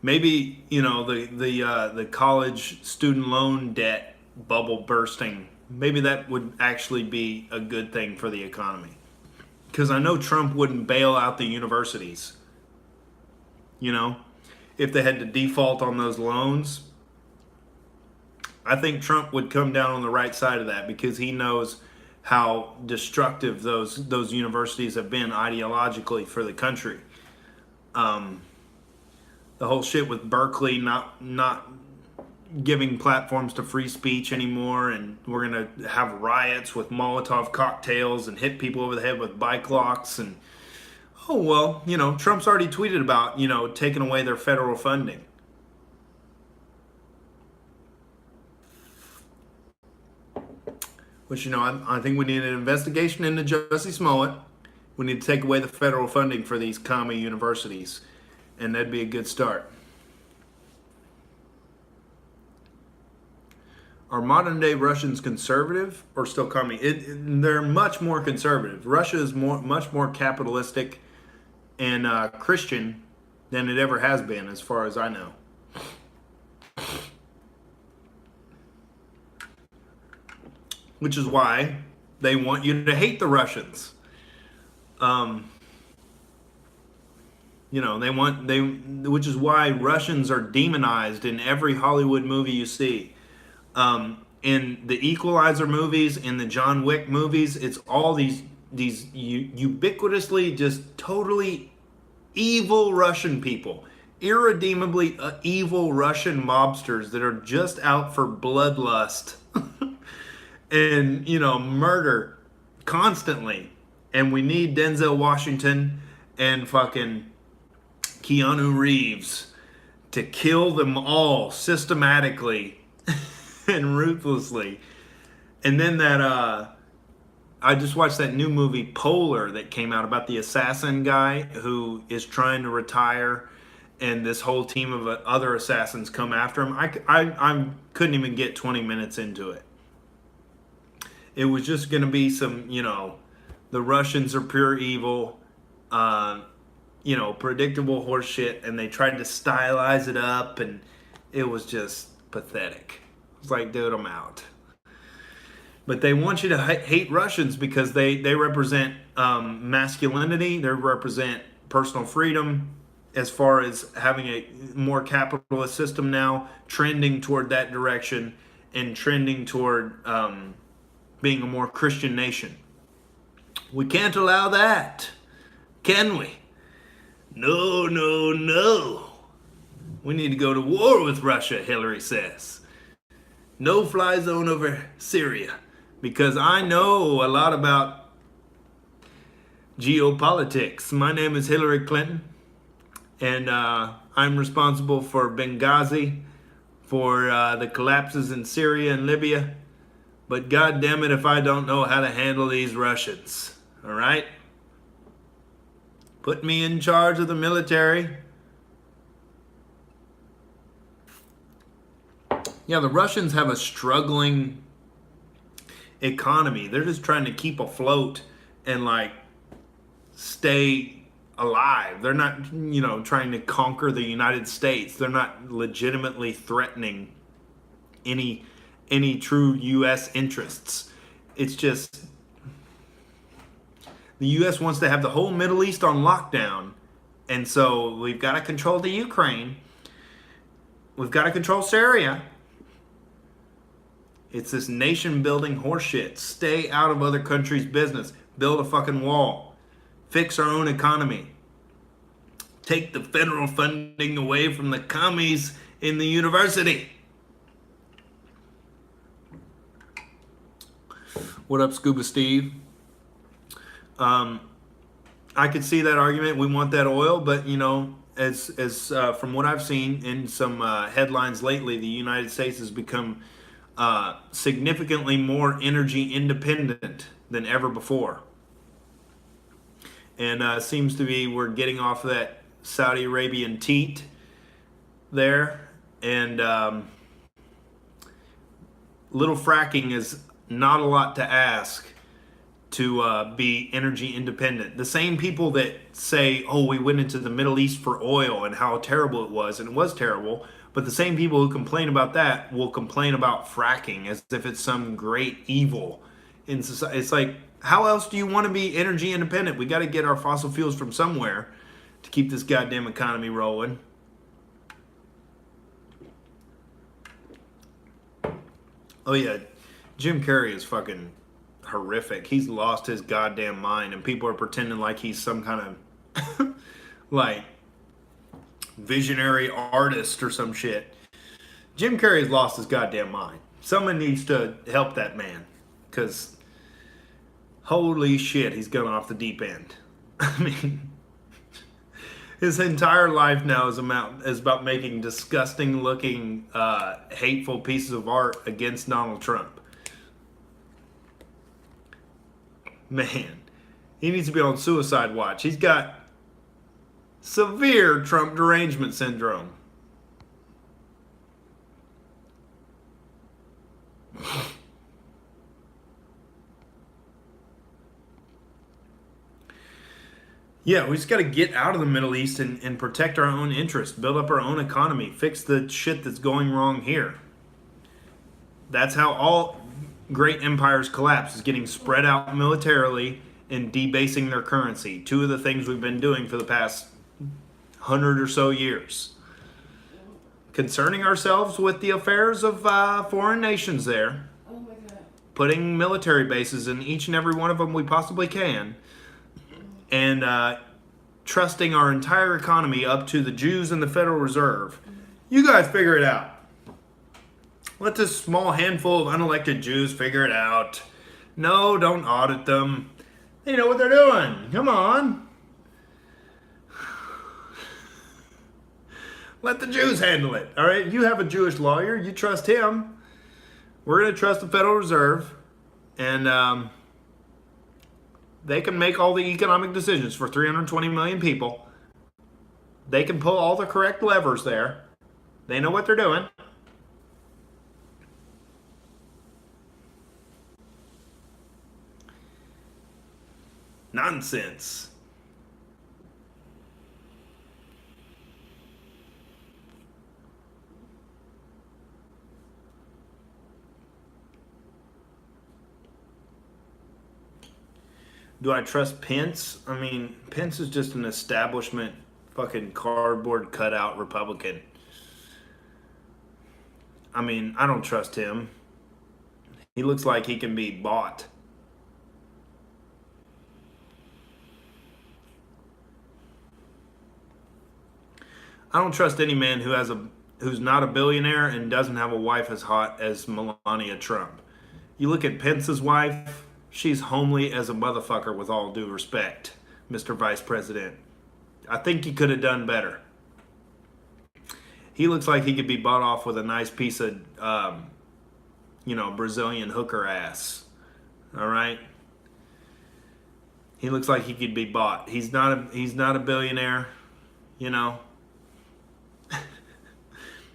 maybe the college student loan debt bubble bursting. Maybe that would actually be a good thing for the economy. Because I know Trump wouldn't bail out the universities. If they had to default on those loans, I think Trump would come down on the right side of that because he knows how destructive those universities have been ideologically for the country. The whole shit with Berkeley not giving platforms to free speech anymore, and we're gonna have riots with Molotov cocktails and hit people over the head with bike locks, and Trump's already tweeted about taking away their federal funding. Which I think we need an investigation into Jussie Smollett. We need to take away the federal funding for these commie universities, and that'd be a good start. Are modern day Russians conservative or still commie? They're much more conservative. Russia is much more capitalistic and Christian than it ever has been, as far as I know. Which is why they want you to hate the Russians. which is why Russians are demonized in every Hollywood movie you see. In the Equalizer movies, in the John Wick movies, it's all these ubiquitously just totally evil Russian people, irredeemably evil Russian mobsters that are just out for bloodlust and murder constantly. And we need Denzel Washington and fucking Keanu Reeves to kill them all systematically and ruthlessly. And then I just watched that new movie Polar that came out about the assassin guy who is trying to retire, and this whole team of other assassins come after him. I couldn't even get 20 minutes into it. It was just going to be some, the Russians are pure evil, predictable horse shit, and they tried to stylize it up, and it was just pathetic. It's like, dude, I'm out. But they want you to hate Russians because they represent masculinity. They represent personal freedom as far as having a more capitalist system now, trending toward that direction and trending toward being a more Christian nation. We can't allow that, can we? No, no, no. We need to go to war with Russia, Hillary says. No fly zone over Syria. Because I know a lot about geopolitics. My name is Hillary Clinton, and I'm responsible for Benghazi, for the collapses in Syria and Libya. But God damn it if I don't know how to handle these Russians. All right? Put me in charge of the military. Yeah, the Russians have a struggling economy. They're just trying to keep afloat and stay alive. They're not, trying to conquer the United States. They're not legitimately threatening any true U.S. interests. It's just the U.S. wants to have the whole Middle East on lockdown, and so we've got to control the Ukraine. We've got to control Syria. It's this nation-building horseshit. Stay out of other countries' business. Build a fucking wall. Fix our own economy. Take the federal funding away from the commies in the university. What up, Scuba Steve? I could see that argument. We want that oil, but as from what I've seen in some headlines lately, the United States has become significantly more energy independent than ever before. And seems to be we're getting off that Saudi Arabian teat there. And little fracking is not a lot to ask to be energy independent. The same people that say, oh, we went into the Middle East for oil and how terrible it was, and it was terrible, but the same people who complain about that will complain about fracking as if it's some great evil in society. It's like, how else do you want to be energy independent? We got to get our fossil fuels from somewhere to keep this goddamn economy rolling. Oh yeah, Jim Carrey is fucking horrific. He's lost his goddamn mind, and people are pretending like he's some kind of visionary artist or some shit. Jim Carrey's lost his goddamn mind. Someone needs to help that man, because holy shit, he's gone off the deep end. I mean, his entire life now is about making disgusting looking hateful pieces of art against Donald Trump. Man, he needs to be on suicide watch. He's got severe Trump derangement syndrome. Yeah, we just got to get out of the Middle East and protect our own interests, build up our own economy, fix the shit that's going wrong here. That's how all great empires collapse, is getting spread out militarily and debasing their currency. Two of the things we've been doing for the past 100 or so years. Concerning ourselves with the affairs of foreign nations there. Oh my God. Putting military bases in each and every one of them we possibly can. And trusting our entire economy up to the Jews and the Federal Reserve. You guys figure it out. Let this small handful of unelected Jews figure it out. No, don't audit them. They know what they're doing. Come on. Let the Jews handle it. All right? You have a Jewish lawyer. You trust him. We're going to trust the Federal Reserve. And they can make all the economic decisions for 320 million people. They can pull all the correct levers there. They know what they're doing. Nonsense. Do I trust Pence? I mean, Pence is just an establishment fucking cardboard cutout Republican. I mean, I don't trust him. He looks like he can be bought. I don't trust any man who's not a billionaire and doesn't have a wife as hot as Melania Trump. You look at Pence's wife, she's homely as a motherfucker, with all due respect, Mr. Vice President. I think he could have done better. He looks like he could be bought off with a nice piece of, Brazilian hooker ass. All right? He looks like he could be bought. He's not a billionaire, you know.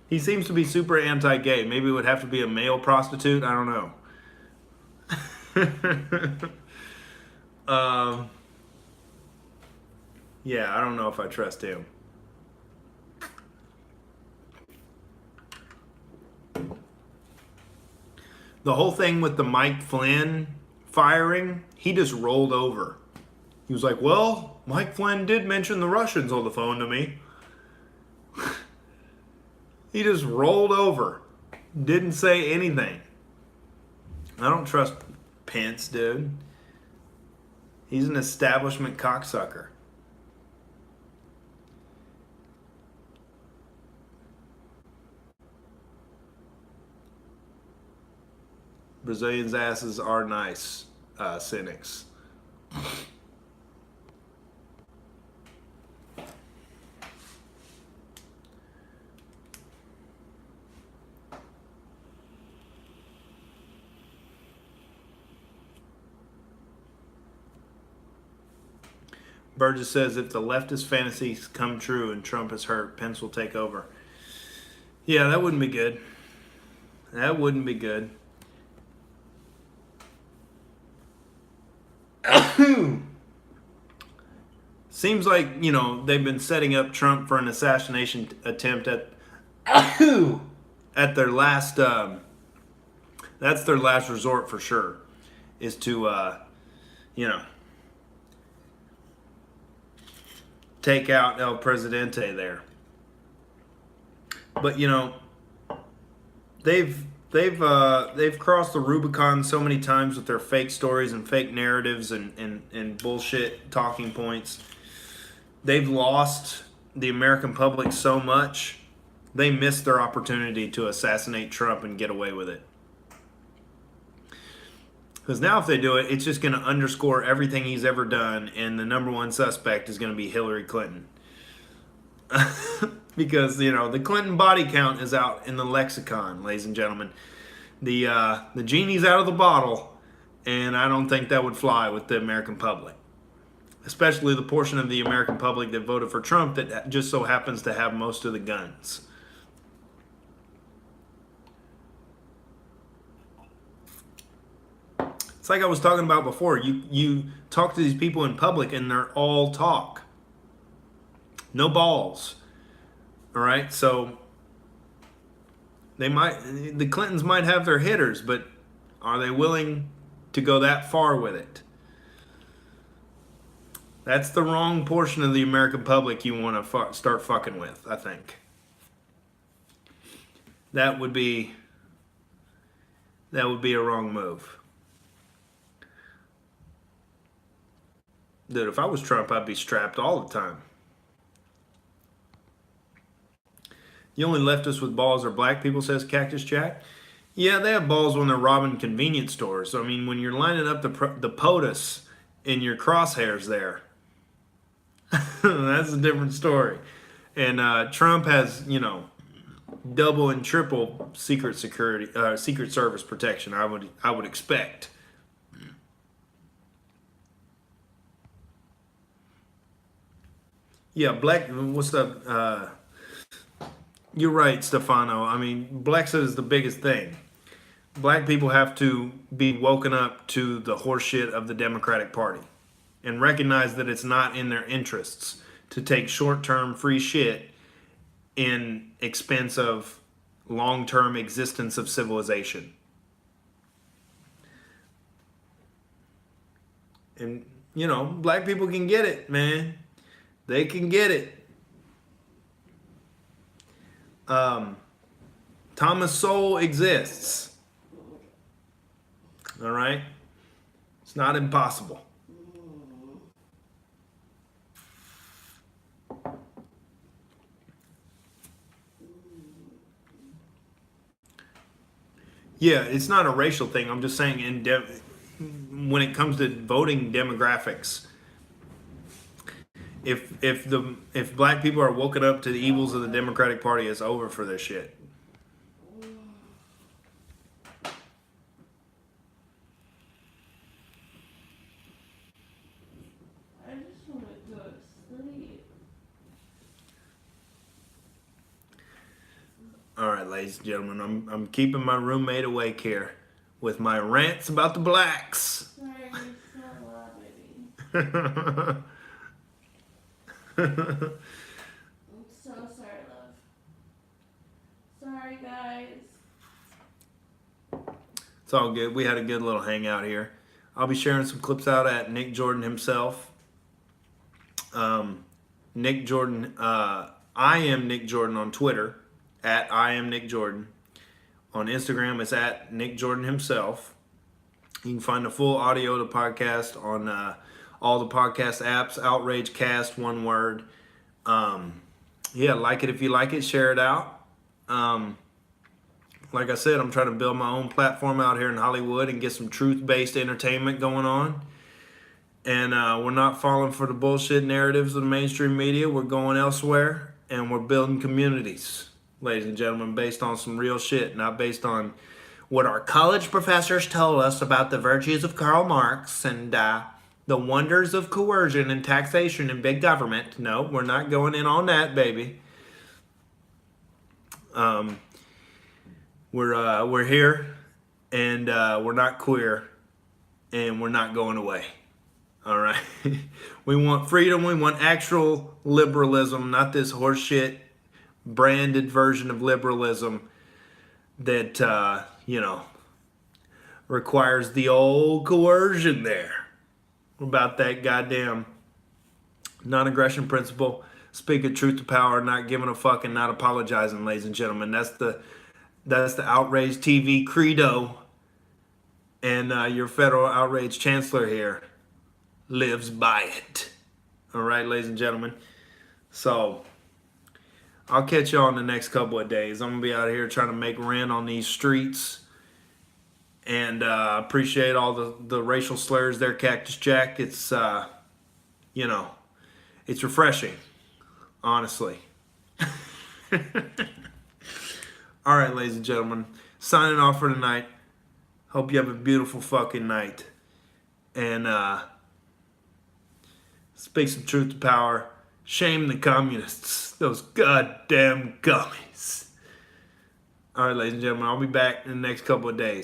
He seems to be super anti-gay. Maybe it would have to be a male prostitute. I don't know. Yeah, I don't know if I trust him. The whole thing with the Mike Flynn firing, he just rolled over. He was like, well, Mike Flynn did mention the Russians on the phone to me. He just rolled over. Didn't say anything. I don't trust Pence, dude. He's an establishment cocksucker. Brazilians' asses are nice, cynics. Burgess says if the leftist fantasies come true and Trump is hurt, Pence will take over. Yeah, that wouldn't be good. That wouldn't be good. Seems like, they've been setting up Trump for an assassination attempt at their last, that's their last resort for sure, is to, take out El Presidente there. But they've crossed the Rubicon so many times with their fake stories and fake narratives and bullshit talking points. They've lost the American public so much, they missed their opportunity to assassinate Trump and get away with it. Because now if they do it, it's just going to underscore everything he's ever done, and the number one suspect is going to be Hillary Clinton. Because, the Clinton body count is out in the lexicon, ladies and gentlemen. The genie's out of the bottle, and I don't think that would fly with the American public. Especially the portion of the American public that voted for Trump that just so happens to have most of the guns. It's like I was talking about before. You talk to these people in public and they're all talk. No balls. All right? So the Clintons might have their hitters, but are they willing to go that far with it? That's the wrong portion of the American public you want to start fucking with, I think. That would be a wrong move. Dude, if I was Trump, I'd be strapped all the time. The only leftists with balls are black people, says Cactus Jack. Yeah, they have balls when they're robbing convenience stores. I mean, when you're lining up the POTUS in your crosshairs there, that's a different story. And Trump has, double and triple secret service protection. I would expect. Yeah, black. What's up? You're right, Stefano. I mean, Brexit is the biggest thing. Black people have to be woken up to the horseshit of the Democratic Party and recognize that it's not in their interests to take short-term free shit in expense of long-term existence of civilization. And, black people can get it, man. They can get it. Thomas Sowell exists. All right? It's not impossible. Yeah, it's not a racial thing. I'm just saying when it comes to voting demographics, if black people are woken up to the evils of the Democratic Party, it's over for this shit. I just want to go to sleep. All right, ladies and gentlemen, I'm keeping my roommate awake here with my rants about the blacks. Sorry, you're so loud, baby. I'm so sorry, love. Sorry, guys. It's all good. We had a good little hangout here. I'll be sharing some clips out at Nick Jordan himself. Nick Jordan, I am Nick Jordan on Twitter, at I am Nick Jordan. On Instagram, it's at Nick Jordan himself. You can find the full audio of the podcast on all the podcast apps, Outrage Cast, one word. Yeah, like it if you like it, share it out. Like I said, I'm trying to build my own platform out here in Hollywood and get some truth-based entertainment going on. And we're not falling for the bullshit narratives of the mainstream media. We're going elsewhere, and we're building communities, ladies and gentlemen, based on some real shit, not based on what our college professors told us about the virtues of Karl Marx and the wonders of coercion and taxation and big government. No, we're not going in on that, baby. We're here, and we're not queer, and we're not going away. All right. We want freedom. We want actual liberalism, not this horseshit branded version of liberalism that, requires the old coercion there. We're about that goddamn non-aggression principle. Speak of truth to power, not giving a fuck and not apologizing, ladies and gentlemen. That's the Outrage TV credo. And your federal outrage chancellor here lives by it. All right, ladies and gentlemen. So I'll catch y'all in the next couple of days. I'm going to be out here trying to make rent on these streets. And appreciate all the racial slurs there, Cactus Jack. It's, it's refreshing, honestly. All right, ladies and gentlemen. Signing off for tonight. Hope you have a beautiful fucking night. And speak some truth to power. Shame the communists. Those goddamn gummies. All right, ladies and gentlemen. I'll be back in the next couple of days.